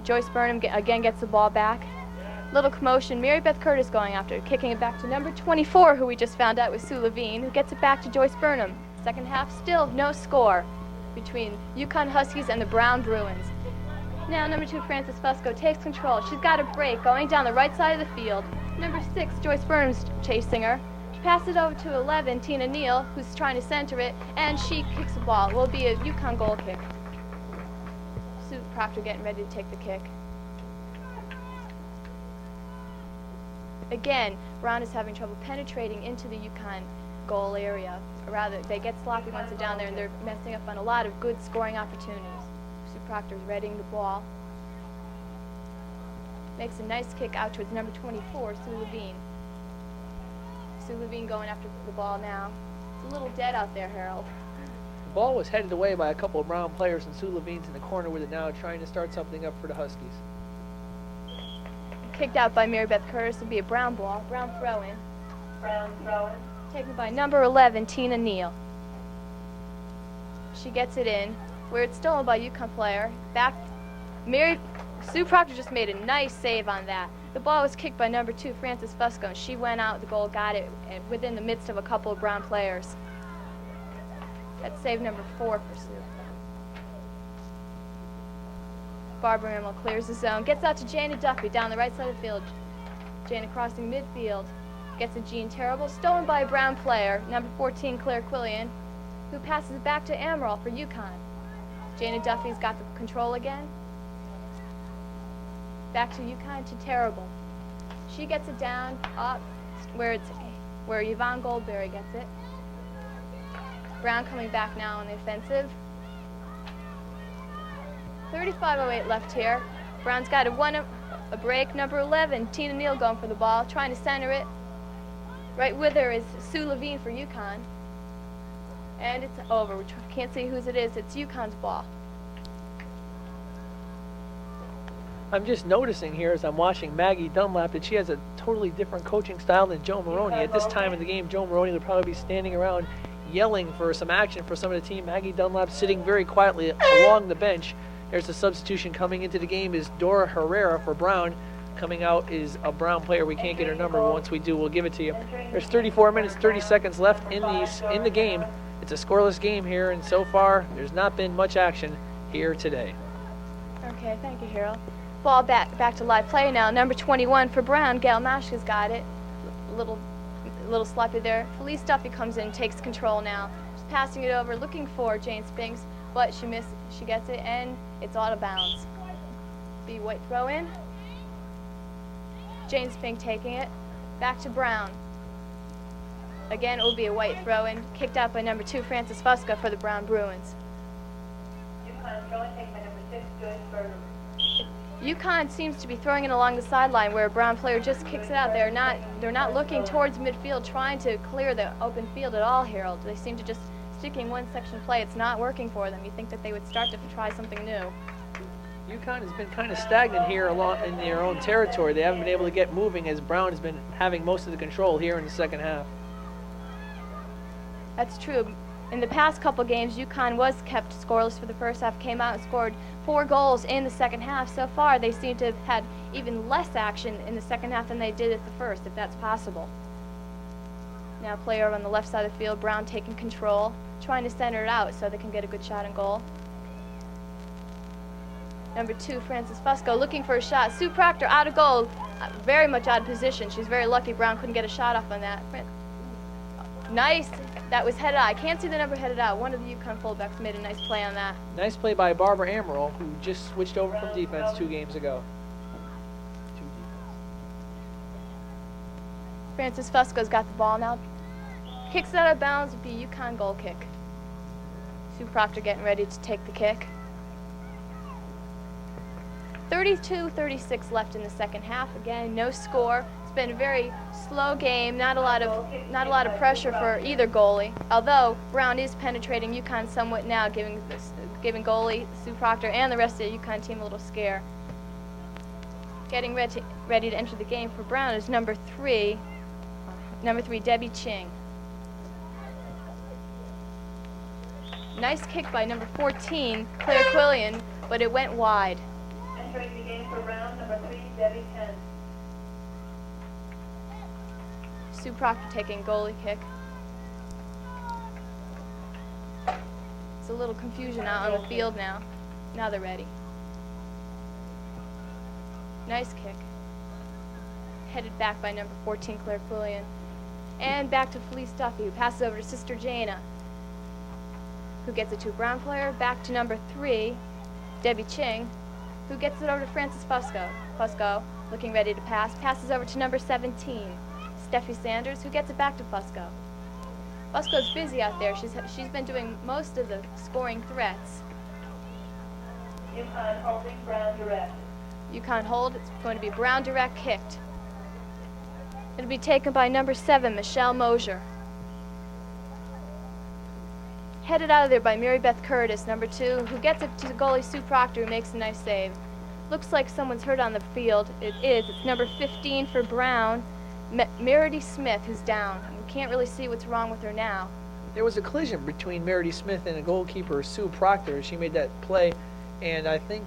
Joyce Burnham again gets the ball back. Little commotion. Mary Beth Curtis going after it, kicking it back to number 24, who we just found out was Sue Levine, who gets it back to Joyce Burnham. Second half, still no score between UConn Huskies and the Brown Bruins. Now number 2, Frances Fusco takes control. She's got a break going down the right side of the field. Number 6, Joyce Burnham's chasing her. She passes it over to 11, Tina Neal, who's trying to center it, and she kicks the ball. It will be a UConn goal kick. Sue Proctor getting ready to take the kick. Again, Brown is having trouble penetrating into the UConn goal area. Or rather, they get sloppy once they're down there, and they're messing up on a lot of good scoring opportunities. Sue Proctor's readying the ball. Makes a nice kick out towards number 24, Sue Levine. Sue Levine going after the ball now. It's a little dead out there, Harold. The ball was headed away by a couple of Brown players, and Sue Levine's in the corner with it now, trying to start something up for the Huskies. Kicked out by Mary Beth Curtis will be a Brown ball. Brown throw-in. Brown throw-in. Taken by number 11, Tina Neal. She gets it in, where it's stolen by UConn player. Sue Proctor just made a nice save on that. The ball was kicked by number 2, Frances Fusco, and she went out the goal, got it within the midst of a couple of Brown players. That's save number 4 for Sue. Barbara Amols clears the zone, gets out to Jana Duffy down the right side of the field. Jana crossing midfield, gets a Jean Terrible, stolen by a Brown player, number 14, Claire Quillian, who passes it back to Amaral for UConn. Jana Duffy's got the control again. Back to UConn to Terrible. She gets it down up where Yvonne Goldberry gets it. Brown coming back now on the offensive. 35:08 left here. Brown's got a break. Number 11, Tina Neal going for the ball, trying to center it. Right with her is Sue Levine for UConn. And it's over. We can't see whose it is. It's UConn's ball. I'm just noticing here as I'm watching Maggie Dunlap that she has a totally different coaching style than Joe Maroney. At this time of the game, Joe Maroney would probably be standing around yelling for some action for some of the team. Maggie Dunlap sitting very quietly along the bench. There's a substitution coming into the game is Dora Herrera for Brown. Coming out is a Brown player. We can't get her number, but once we do, we'll give it to you. There's 34 minutes, 30 seconds left in the game. It's a scoreless game here, and so far, there's not been much action here today. Okay, thank you, Harold. Ball back to live play now. Number 21 for Brown, Gail Mashka's got it. a little sloppy there. Felice Duffy comes in, takes control now. She's passing it over, looking for Jane Spinks, but she gets it, and it's out of bounds. Be white throw in. Jane Spink taking it. Back to Brown. Again, it will be a white throw in, kicked out by number 2, Frances Fusca for the Brown Bruins. UConn throwing taken by number 6, Joyce Berger. UConn seems to be throwing it along the sideline where a Brown player just kicks it out. They're not looking towards midfield, trying to clear the open field at all, Harold. They seem to just sticking one section play. It's not working for them. You think that they would start to try something new. UConn has been kind of stagnant here along in their own territory. They haven't been able to get moving as Brown has been having most of the control here in the second half. That's true. In the past couple games, UConn was kept scoreless for the first half, came out and scored 4 goals in the second half. So far, they seem to have had even less action in the second half than they did at the first, if that's possible. Now player on the left side of the field, Brown taking control, trying to center it out so they can get a good shot and goal. Number 2, Frances Fusco, looking for a shot. Sue Proctor out of goal, very much out of position. She's very lucky Brown couldn't get a shot off on that. Nice. That was headed out. I can't see the number headed out. One of the UConn fullbacks made a nice play on that. Nice play by Barbara Amaral, who just switched over from defense 2 games ago. Frances Fusco's got the ball now. Kicks it out of bounds. It'd be a UConn goal kick. Sue Proctor getting ready to take the kick. 32-36 left in the second half. Again, no score. It's been a very slow game. Not a lot of pressure for either goalie. Although Brown is penetrating UConn somewhat now, giving goalie Sue Proctor and the rest of the UConn team a little scare. Getting ready to enter the game for Brown is number 3, Debbie Ching. Nice kick by number 14, Claire Quillian, but it went wide. Entering the game for Brown, number 3, Debbie Chen. Sue Proctor taking goalie kick. It's a little confusion out on the field now. Now they're ready. Nice kick. Headed back by number 14, Claire Quillian. And back to Felice Duffy, who passes over to Sister Jana, who gets it to a Brown player. Back to number 3, Debbie Ching, who gets it over to Frances Fusco. Fusco, looking ready to pass, passes over to number 17, Steffi Sanders, who gets it back to Fusco. Fusco's busy out there. She's been doing most of the scoring threats. UConn holding, Brown direct. UConn hold. It's going to be Brown direct kicked. It'll be taken by number 7, Michelle Mosier. Headed out of there by Mary Beth Curtis, number 2, who gets it to the goalie Sue Proctor, who makes a nice save. Looks like someone's hurt on the field. It is. It's number 15 for Brown, Meredith Smith, who's down. We can't really see what's wrong with her now. There was a collision between Meredith Smith and the goalkeeper Sue Proctor. She made that play, and I think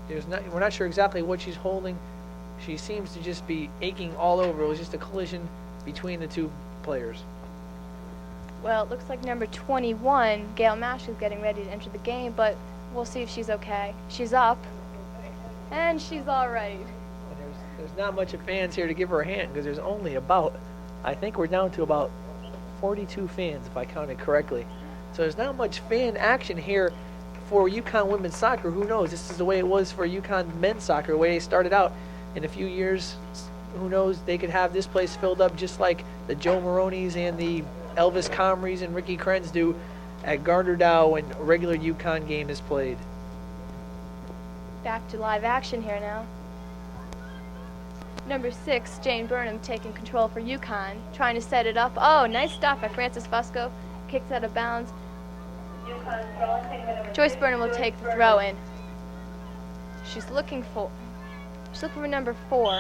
we're not sure exactly what she's holding. She seems to just be aching all over. It was just a collision between the 2 players. Well, it looks like number 21, Gail Mash, is getting ready to enter the game, but we'll see if she's okay. She's up, and she's all right. And there's not much of fans here to give her a hand, because there's only I think we're down to about 42 fans, if I counted correctly. So there's not much fan action here for UConn women's soccer. Who knows? This is the way it was for UConn men's soccer, the way they started out. In a few years, who knows, they could have this place filled up just like the Joe Maronis and the Elvis Comries and Ricky Krenz do at Gardner when a regular UConn game is played. Back to live action here now. Number 6, Jane Burnham, taking control for UConn, trying to set it up. Oh, nice stop by Frances Fusco. Kicks out of bounds. UConn throwing taken by number Joyce 6, Burnham will Joyce take the Berger. throw in. She's looking for number 4.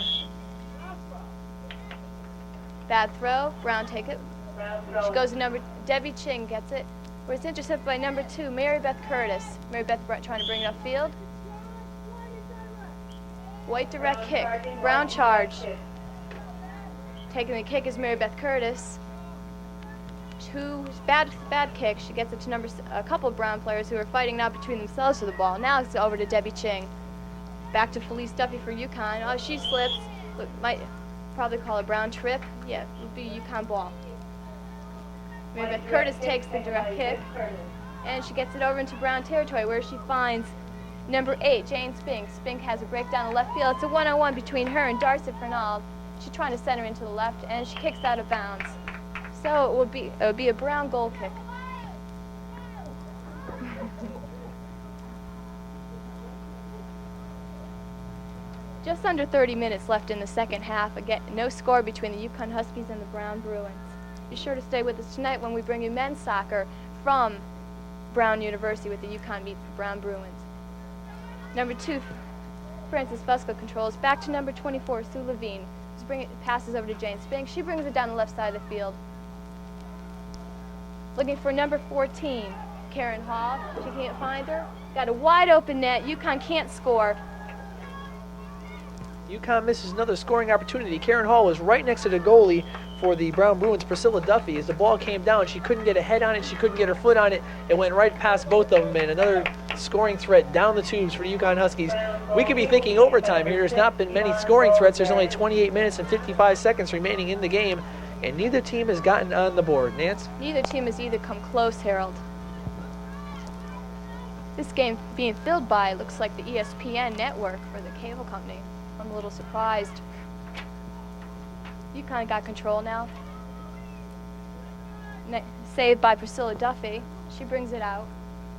Bad throw. Brown take it. Brown She throwing. goes to number Debbie Ching, gets it. Where it's intercepted by number 2, Mary Beth Curtis. Mary Beth trying to bring it upfield. White direct kick. Brown charge. Taking the kick is Mary Beth Curtis. 2 bad kick. She gets it to a couple of Brown players who are fighting now between themselves for the ball. Now it's over to Debbie Ching. Back to Felice Duffy for UConn. Oh, she slips. Look, probably call a Brown trip. Yeah, it would be UConn ball. Mary Beth Curtis takes the direct kick, and she gets it over into Brown territory where she finds number 8, Jane Spink. Spink has a break down the left field. It's a one-on-one between her and Darcy Fernald. She's trying to center into the left, and she kicks out of bounds. So it would be a Brown goal kick. Just under 30 minutes left in the second half. Again, no score between the UConn Huskies and the Brown Bruins. Be sure to stay with us tonight when we bring you men's soccer from Brown University with the UConn meet for Brown Bruins. Number 2, Frances Fusco controls. Back to number 24, Sue Levine. Passes over to Jane Spink. She brings it down the left side of the field. Looking for number 14, Karen Hall. She can't find her. Got a wide open net. UConn can't score. UConn misses another scoring opportunity. Karen Hall was right next to the goalie for the Brown Bruins, Priscilla Duffy. As the ball came down, she couldn't get a head on it, she couldn't get her foot on it. It went right past both of them, and another scoring threat down the tubes for the UConn Huskies. We could be thinking overtime here. There's not been many scoring threats. There's only 28 minutes and 55 seconds remaining in the game, and neither team has gotten on the board. Nance? Neither team has either come close, Harold. This game being filled by looks like the ESPN network for the cable company. I'm a little surprised. UConn got control now. Saved by Priscilla Duffy. She brings it out.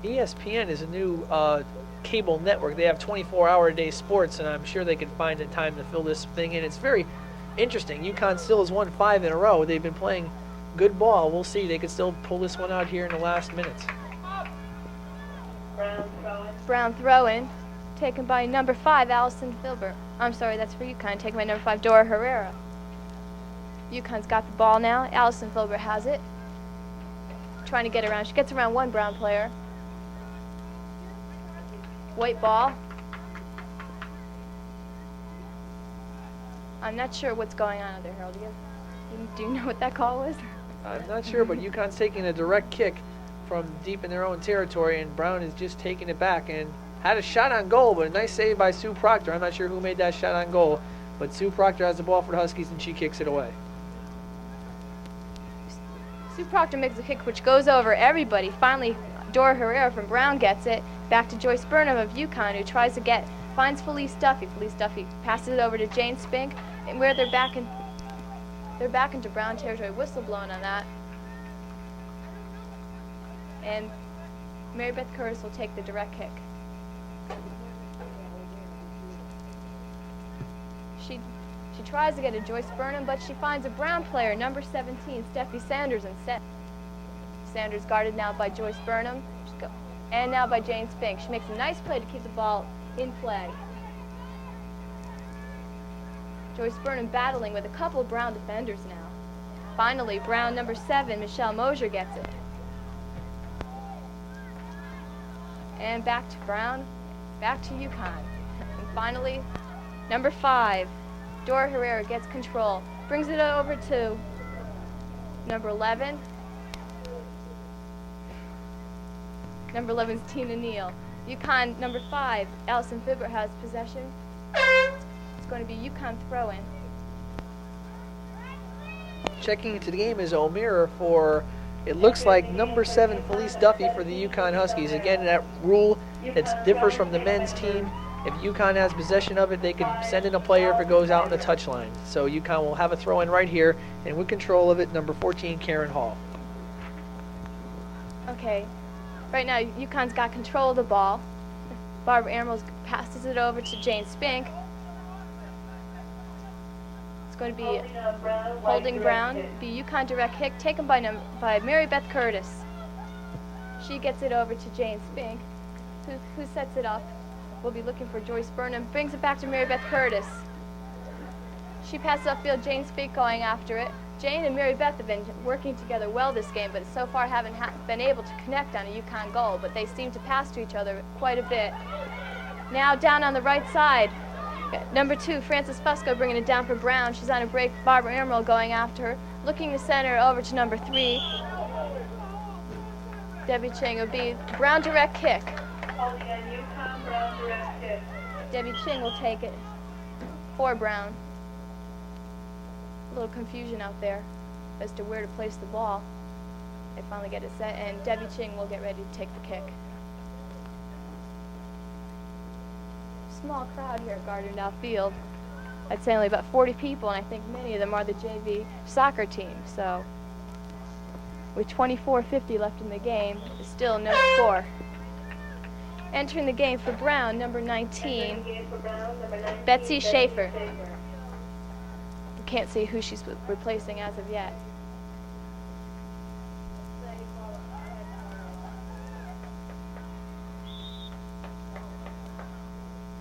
ESPN is a new cable network. They have 24-hour-a-day sports, and I'm sure they could find a time to fill this thing in. It's very interesting. UConn still has won 5 in a row. They've been playing good ball. We'll see. They could still pull this one out here in the last minutes. Brown throw-in. Taken by number 5, Allison Filbert. I'm sorry, that's for UConn. Taken by number 5, Dora Herrera. UConn's got the ball now. Allison Filbert has it. Trying to get around. She gets around one Brown player. White ball. I'm not sure what's going on out there, Harold. Do you know what that call was? I'm not sure, but UConn's taking a direct kick from deep in their own territory, and Brown is just taking it back and had a shot on goal, but a nice save by Sue Proctor. I'm not sure who made that shot on goal, but Sue Proctor has the ball for the Huskies, and she kicks it away. Sue Proctor makes a kick which goes over everybody. Finally, Dora Herrera from Brown gets it. Back to Joyce Burnham of UConn, who tries to finds Felice Duffy. Felice Duffy passes it over to Jane Spink, and where they're back into Brown territory. Whistle blown on that. And Mary Beth Curtis will take the direct kick. She tries to get a Joyce Burnham, but she finds a Brown player, number 17, Steffi Sanders, instead. Sanders guarded now by Joyce Burnham, and now by Jane Spink. She makes a nice play to keep the ball in play. Joyce Burnham battling with a couple of Brown defenders now. Finally, Brown number 7, Michelle Mosier, gets it. And back to Brown, back to UConn. And finally, number 5, Dora Herrera gets control. Brings it over to number 11. Number 11 is Tina Neal. UConn, number 5, Allison Fibber has possession. It's going to be UConn throw-in. Checking into the game is O'Meara for, it looks like, number 7, Felice Duffy for the UConn Huskies. Again, that rule that differs from the men's team. If UConn has possession of it, they can send in a player if it goes out in the touchline. So UConn will have a throw-in right here, and with control of it, number 14, Karen Hall. Okay. Right now, UConn's got control of the ball. Barbara Amols passes it over to Jane Spink. It's going to be holding Brown. Be UConn direct kick taken by Mary Beth Curtis. She gets it over to Jane Spink, who sets it up. We'll be looking for Joyce Burnham. Brings it back to Mary Beth Curtis. She passes upfield. Jane Spink going after it. Jane and Mary Beth have been working together well this game, but so far haven't been able to connect on a UConn goal, but they seem to pass to each other quite a bit. Now down on the right side, number 2, Frances Fusco bringing it down for Brown. She's on a break. Barbara Emerald going after her. Looking to center over to number 3. Debbie Ching will be Brown direct kick. Debbie Ching will take it for Brown. A little confusion out there as to where to place the ball. They finally get it set, and Debbie Ching will get ready to take the kick. Small crowd here at Gardner Field. I'd say only about 40 people, and I think many of them are the JV soccer team. So with 24:50 left in the game, there's still no score. Entering the game for Brown, number 19, Betsy Schaefer. You can't see who she's replacing as of yet.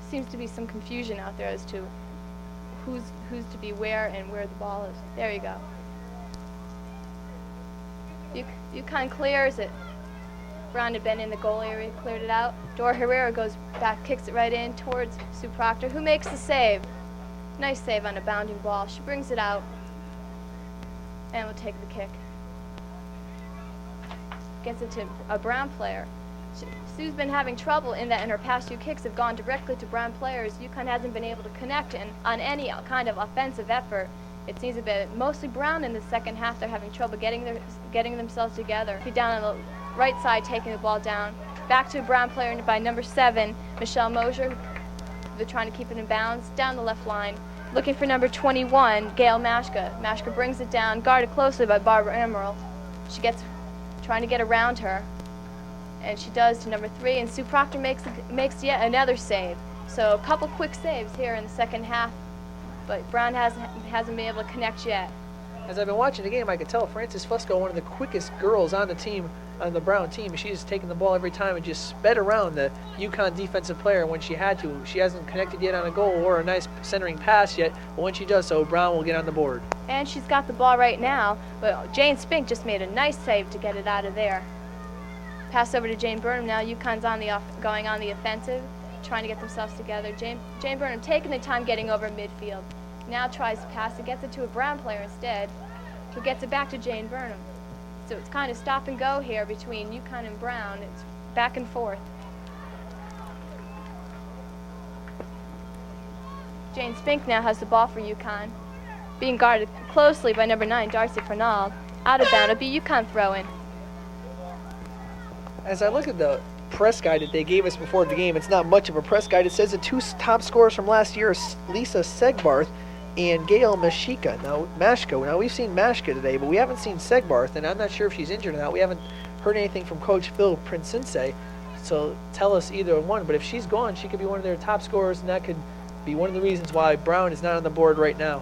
Seems to be some confusion out there as to who's to be where and where the ball is. There you go. UConn clears it. Brown had been in the goal area, cleared it out. Dora Herrera goes back, kicks it right in towards Sue Proctor, who makes the save. Nice save on a bounding ball. She brings it out and will take the kick. Gets it to a Brown player. Sue's been having trouble in that, and her past few kicks have gone directly to Brown players. UConn hasn't been able to connect on any kind of offensive effort. It seems a bit mostly Brown in the second half. They're having trouble getting themselves together. Down on the right side, taking the ball down. Back to a Brown player by number 7, Michelle Mosier. They're trying to keep it in bounds. Down the left line, looking for number 21, Gail Mashka. Mashka brings it down, guarded closely by Barbara Emerald. She gets trying to get around her, and she does to number 3, and Sue Proctor makes yet another save. So a couple quick saves here in the second half, but Brown hasn't been able to connect yet. As I've been watching the game, I could tell Frances Fusco, one of the quickest girls on the team, on the Brown team. She's taken the ball every time and just sped around the UConn defensive player when she had to. She hasn't connected yet on a goal or a nice centering pass yet, but when she does so, Brown will get on the board. And she's got the ball right now, but Jane Spink just made a nice save to get it out of there. Pass over to Jane Burnham now. UConn's going on the offensive, trying to get themselves together. Jane Burnham taking the time getting over midfield. Now tries to pass it, gets it to a Brown player instead, who gets it back to Jane Burnham. So it's kind of stop and go here between UConn and Brown. It's back and forth. Jane Spink now has the ball for UConn, being guarded closely by number 9, Darcy Fernald. Out of bound, it'll be UConn throw-in. As I look at the press guide that they gave us before the game, it's not much of a press guide. It says the 2 top scorers from last year are Lisa Segbarth and Gail Mashka. Now we've seen Mashka today, but we haven't seen Segbarth, and I'm not sure if she's injured or not. We haven't heard anything from Coach Phil Princense, so tell us either one. But if she's gone, she could be one of their top scorers, and that could be one of the reasons why Brown is not on the board right now.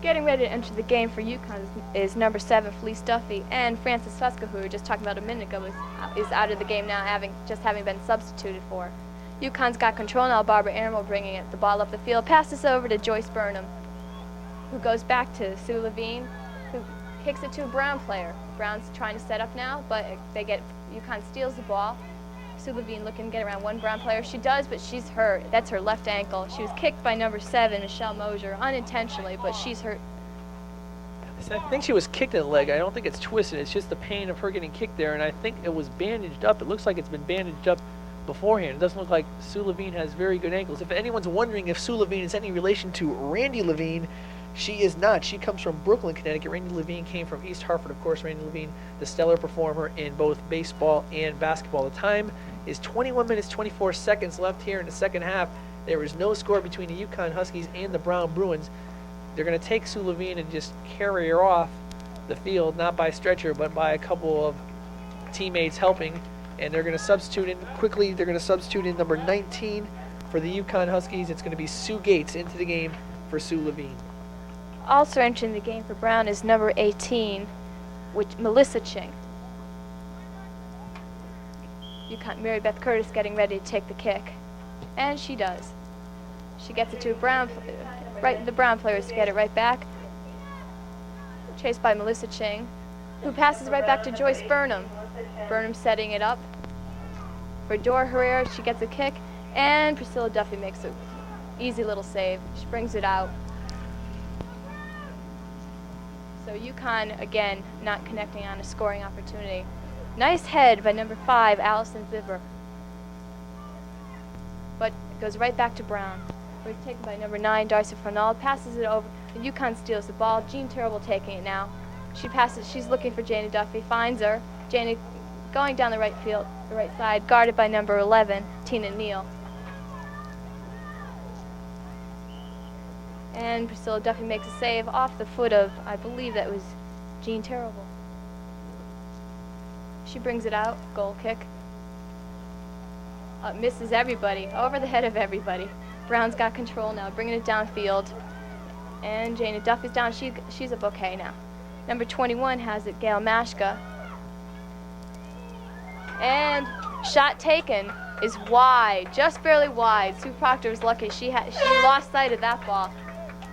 Getting ready to enter the game for UConn is number 7, Felice Duffy, and Frances Fusco, who we were just talking about a minute ago, is out of the game now, having been substituted for. UConn's got control now. Barbara Emerald bringing the ball up the field. Passes over to Joyce Burnham, who goes back to Sue Levine, who kicks it to a Brown player. Brown's trying to set up now, but UConn steals the ball. Sue Levine looking to get around one Brown player. She does, but she's hurt. That's her left ankle. She was kicked by number 7, Michelle Mosier, unintentionally, but she's hurt. I think she was kicked in the leg. I don't think it's twisted. It's just the pain of her getting kicked there, and I think it was bandaged up. It looks like it's been bandaged up beforehand. It doesn't look like Sue Levine has very good ankles. If anyone's wondering if Sue Levine is any relation to Randy Levine, she is not. She comes from Brooklyn, Connecticut. Randy Levine came from East Hartford, of course. Randy Levine, the stellar performer in both baseball and basketball. The time is 21 minutes, 24 seconds left here in the second half. There is no score between the UConn Huskies and the Brown Bruins. They're going to take Sue Levine and just carry her off the field, not by stretcher, but by a couple of teammates helping. And they're going to substitute in quickly. They're going to substitute in number 19 for the UConn Huskies. It's going to be Sue Gates into the game for Sue Levine. Also entering the game for Brown is number 18, Melissa Ching. UConn Mary Beth Curtis getting ready to take the kick, and she does. She gets it to a Brown, the Brown players to get it right back. Chased by Melissa Ching, who passes right back to Joyce Burnham. Burnham setting it up for Dora Herrera. She gets a kick, and Priscilla Duffy makes an easy little save. She brings it out. So UConn, again, not connecting on a scoring opportunity. Nice head by number 5, Allison Bibber. But it goes right back to Brown. We're taken by number 9, Darcy Fernald. Passes it over. The UConn steals the ball. Jean Terrible taking it now. She passes. She's looking for Jana Duffy. Finds her. Jana going down the right side, guarded by number 11, Tina Neal. And Priscilla Duffy makes a save off the foot of, I believe that was Jean Terrible. She brings it out. Goal kick. Misses everybody. Over the head of everybody. Brown's got control now, bringing it downfield. And Jana Duffy's down. She's a bouquet now. Number 21 has it, Gail Mashka. And shot taken is wide, just barely wide. Sue Proctor was lucky. She lost sight of that ball.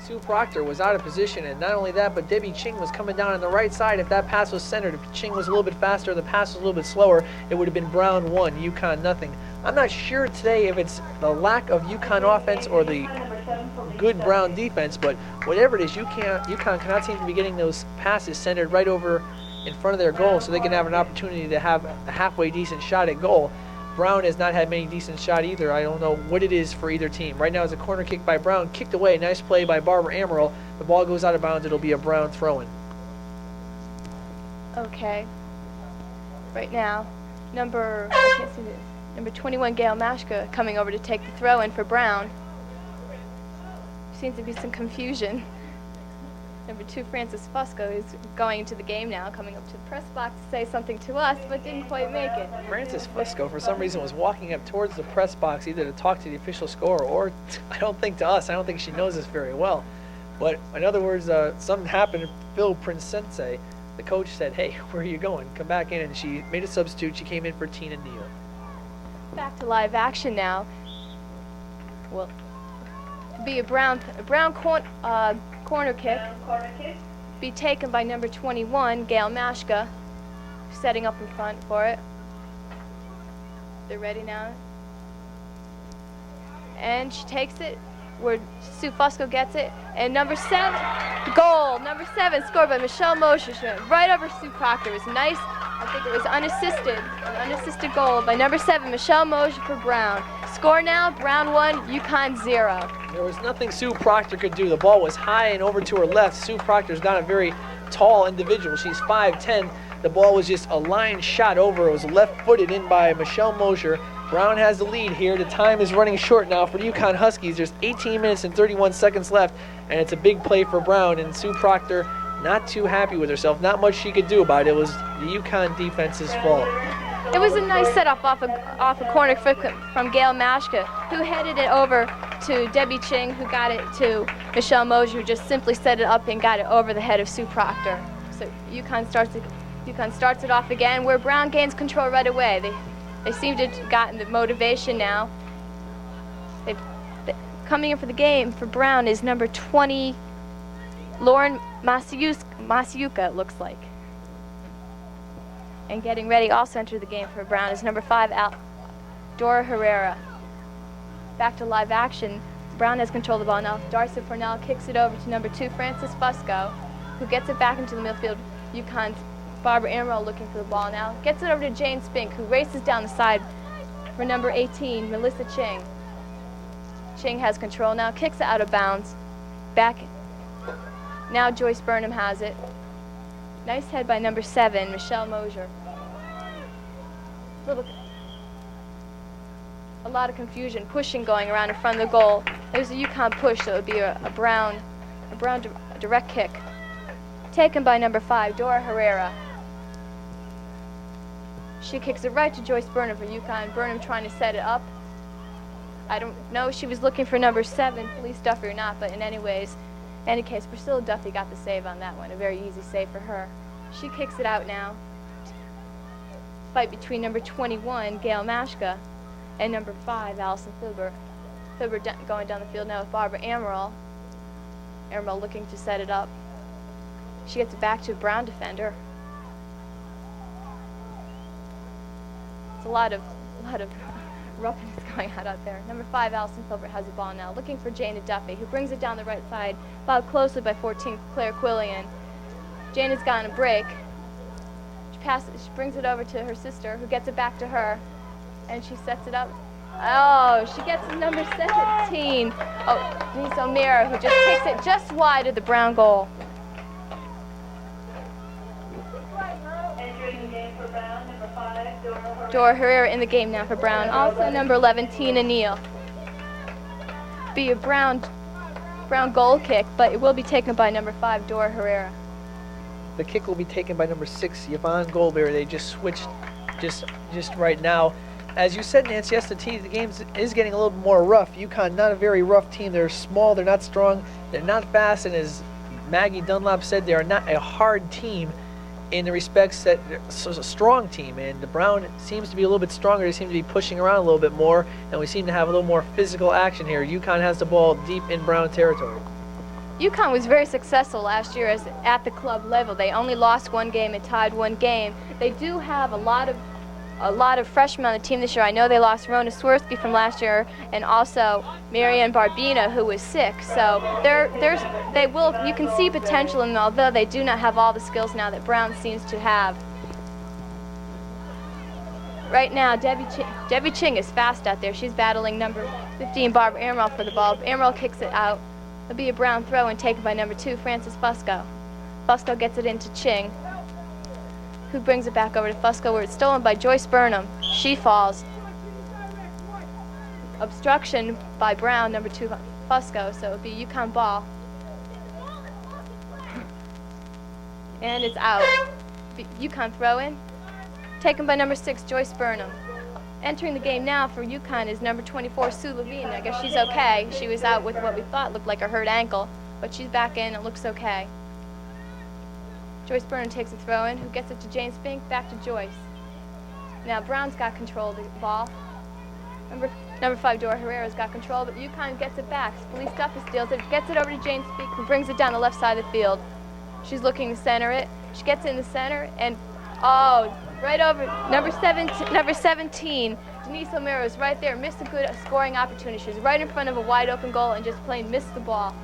Sue Proctor was out of position, and not only that, but Debbie Ching was coming down on the right side. If that pass was centered, if Ching was a little bit faster, the pass was a little bit slower, it would have been Brown 1, UConn nothing. I'm not sure today if it's the lack of UConn offense or the good Brown defense, but whatever it is, UConn cannot seem to be getting those passes centered right over in front of their goal so they can have an opportunity to have a halfway decent shot at goal. Brown has not had many decent shots either. I don't know what it is for either team. Right now it's a corner kick by Brown, kicked away. Nice play by Barbara Amaral. The ball goes out of bounds. It'll be a Brown throw-in. Okay. Right now, number 21, Gail Mashka, coming over to take the throw-in for Brown. Seems to be some confusion. Number 2, Frances Fusco, is going into the game now, coming up to the press box to say something to us, but didn't quite make it. Frances Fusco, for some reason, was walking up towards the press box either to talk to the official scorer or, I don't think, to us. I don't think she knows us very well. But in other words, something happened. Phil Prinsense, the coach, said, "Hey, where are you going? Come back in." And she made a substitute. She came in for Tina Neal. Back to live action now. Well, to be a Brown corner kick. Be taken by number 21, Gail Mashka, setting up in front for it. They're ready now. And she takes it where Sue Fusco gets it. And number 7, goal. Number 7 scored by Michelle Mosher. Right over Sue Proctor. It was nice. I think it was an unassisted goal by number 7, Michelle Mosher for Brown. Score now, Brown 1, UConn 0. There was nothing Sue Proctor could do. The ball was high and over to her left. Sue Proctor's not a very tall individual. She's 5'10". The ball was just a line shot over. It was left-footed in by Michelle Mosher. Brown has the lead here. The time is running short now for the UConn Huskies. There's 18 minutes and 31 seconds left, and it's a big play for Brown. And Sue Proctor not too happy with herself. Not much she could do about it. It was the UConn defense's fault. It was a nice setup off a corner from Gail Mashka, who headed it over to Debbie Ching, who got it to Michelle Mosher, who just simply set it up and got it over the head of Sue Proctor. So UConn starts it off again, where Brown gains control right away. They seem to have gotten the motivation now. Coming in for the game for Brown is number 20, Lauren Masiuka, it looks like. And getting ready also enter the game for Brown is number 5, Dora Herrera. Back to live action. Brown has control of the ball now. Darcy Fornell kicks it over to number 2, Frances Fusco, who gets it back into the midfield. UConn's Barbara Amaral looking for the ball now. Gets it over to Jane Spink, who races down the side for number 18, Melissa Ching. Ching has control now, kicks it out of bounds. Back. Now Joyce Burnham has it. Nice head by number 7, Michelle Mosher. A lot of confusion, pushing going around in front of the goal. There's a UConn push, so it would be a Brown direct kick. Taken by number 5, Dora Herrera. She kicks it right to Joyce Burnham for UConn. Burnham trying to set it up. I don't know if she was looking for number 7, Felice Duffy, or not, but in any case, Priscilla Duffy got the save on that one. A very easy save for her. She kicks it out now. Fight between number 21, Gail Mashka, and number 5, Allison Filber. Filber going down the field now with Barbara Amaral. Amaral looking to set it up. She gets it back to a Brown defender. It's a lot of roughness going on out there. Number 5, Allison Filbert has the ball now, looking for Jana Duffy, who brings it down the right side, followed closely by 14, Claire Quillian. Jana's gotten a break. She brings it over to her sister, who gets it back to her, and she sets it up. Oh, she gets number 17. Oh, Denise O'Meara, who just kicks it just wide of the Brown goal. Entering the game for Brown, number 5, Dora. Dora Herrera in the game now for Brown. Also number 11, Tina Neal. Be a Brown goal kick, but it will be taken by number 5, Dora Herrera. The kick will be taken by number 6, Yvonne Goldberry. They just switched just right now. As you said, Nancy, yes, the game is getting a little bit more rough. UConn, not a very rough team. They're small, they're not strong, they're not fast, and as Maggie Dunlop said, they are not a hard team in the respects that it's a strong team. And the Brown seems to be a little bit stronger. They seem to be pushing around a little bit more, and we seem to have a little more physical action here. UConn has the ball deep in Brown territory. UConn was very successful last year at the club level. They only lost one game and tied one game. They do have a lot of freshmen on the team this year. I know they lost Rona Swirsky from last year, and also Marianne Barbina, who was sick. So you can see potential in them, although they do not have all the skills now that Brown seems to have. Right now, Debbie Ching is fast out there. She's battling number 15, Barbara Amaral, for the ball. Amaral kicks it out. It'll be a Brown throw and taken by number 2, Frances Fusco. Fusco gets it into Ching, who brings it back over to Fusco, where it's stolen by Joyce Burnham. She falls. Obstruction by Brown, number 2, Fusco, so it'll be UConn ball. And it's out. UConn throw in, taken by number 6, Joyce Burnham. Entering the game now for UConn is number 24, Sue Levine. I guess she's okay. She was out with what we thought looked like a hurt ankle, but she's back in. It looks okay. Joyce Burnham takes a throw in, who gets it to Jane Spink, back to Joyce. Now Brown's got control of the ball. Number 5, Dora Herrera's got control, but UConn gets it back. Felice Duffy steals it, gets it over to Jane Spink, who brings it down the left side of the field. She's looking to center it. She gets it in the center, and right over number 17, Denise O'Meara is right there, missed a good scoring opportunity. She was right in front of a wide open goal and just plain missed the ball.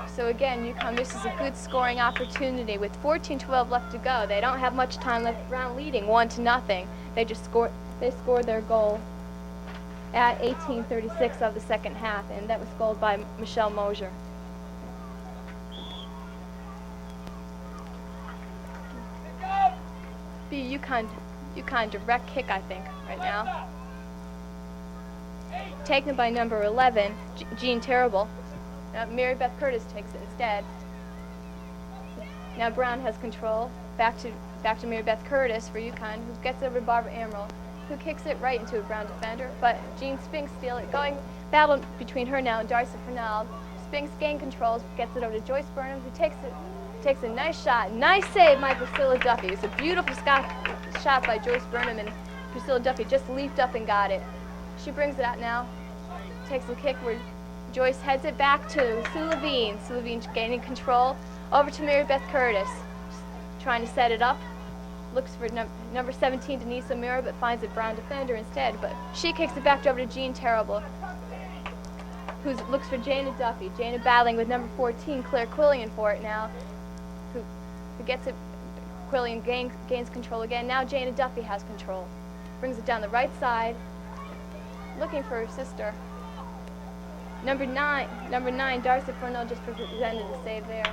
So again, UConn misses a good scoring opportunity with 14:12 left to go. They don't have much time left. Brown leading 1-0. They scored their goal at 18:36 of the second half, and that was scored by Michelle Mosier. Be UConn direct kick, I think, right now. Taken by number 11, Jean Terrible. Now Mary Beth Curtis takes it instead. Now Brown has control. Back to Mary Beth Curtis for UConn, who gets over to Barbara Amaral, who kicks it right into a Brown defender. But Jean Spinks steals it. Battle between her now and Darcy Fernald. Spinks gain control, gets it over to Joyce Burnham, who takes a nice shot. Nice save by Priscilla Duffy. It's a beautiful shot by Joyce Burnham, and Priscilla Duffy just leaped up and got it. She brings it out now. Takes a kick where Joyce heads it back to Sue Levine. Sue Levine gaining control. Over to Mary Beth Curtis. Trying to set it up. Looks for number 17, Denise O'Meara, but finds a Brown defender instead. But she kicks it back over to Jean Terrible, who looks for Jana Duffy. Jana battling with number 14, Claire Quillian, for it now. Who gets it. Quillian gains control again. Now Jana Duffy has control. Brings it down the right side. Looking for her sister. Number 9, Darcy Fernald just presented a save there.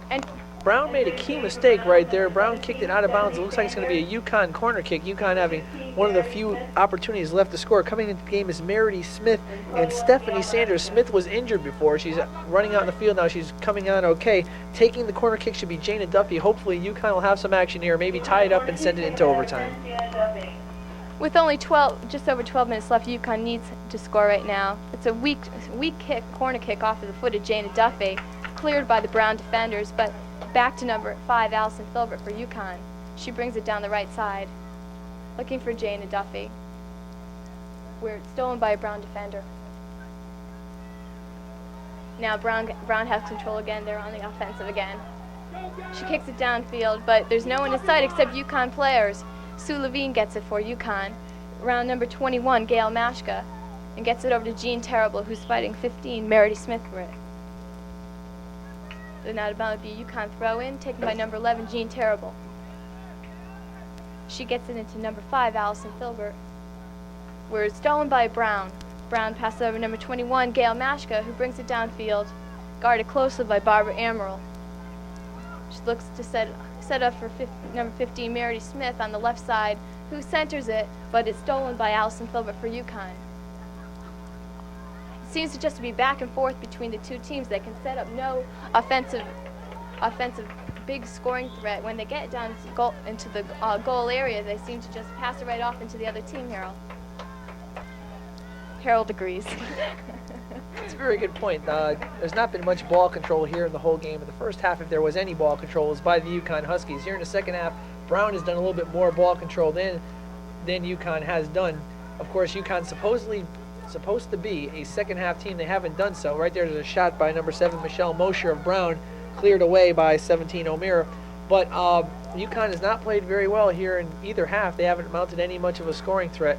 And Brown made a key mistake right there. Brown kicked it out of bounds. It looks like it's going to be a UConn corner kick. UConn having one of the few opportunities left to score. Coming into the game is Meredith Smith and Stephanie Sanders. Smith was injured before. She's running out in the field now. She's coming on okay. Taking the corner kick should be Jana Duffy. Hopefully UConn will have some action here, maybe tie it up and send it into overtime. with only just over 12 minutes left, UConn needs to score right now. It's a weak kick, corner kick off of the foot of Jana Duffy, cleared by the Brown defenders, but back to number 5, Allison Filbert for UConn. She brings it down the right side, looking for Jana Duffy. We're stolen by a Brown defender. Now Brown has control again. They're on the offensive again. She kicks it downfield, but there's no one in sight except UConn players. Sue Levine gets it for UConn. Round number 21, Gail Mashka, and gets it over to Jean Terrible, who's fighting 15, Meredith Smith for it. Then out of bounds would be UConn throw-in, taken by number 11, Jean Terrible. She gets it into number 5, Allison Filbert. We're stolen by Brown. Brown passes over number 21, Gail Mashka, who brings it downfield, guarded closely by Barbara Amaral. She looks to set up for number 15, Meredith Smith on the left side, who centers it, but it's stolen by Allison Filbert for UConn. It seems to just be back and forth between the two teams. They can set up no offensive big scoring threat. When they get down to into the goal area, they seem to just pass it right off into the other team, Harold. Harold agrees. That's a very good point. There's not been much ball control here in the whole game. In the first half, if there was any ball control, it was by the UConn Huskies. Here in the second half, Brown has done a little bit more ball control than UConn has done. Of course, UConn's supposed to be a second half team. They haven't done so. Right there's a shot by number 7, Michelle Mosher of Brown, cleared away by 17, O'Meara. But UConn has not played very well here in either half. They haven't mounted any much of a scoring threat.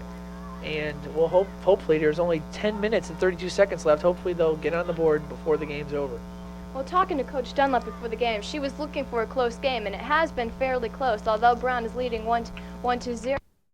And we'll hopefully there's only 10 minutes and 32 seconds left. Hopefully they'll get on the board before the game's over. Well, talking to Coach Dunlap before the game, she was looking for a close game, and it has been fairly close, although Brown is leading 1-0.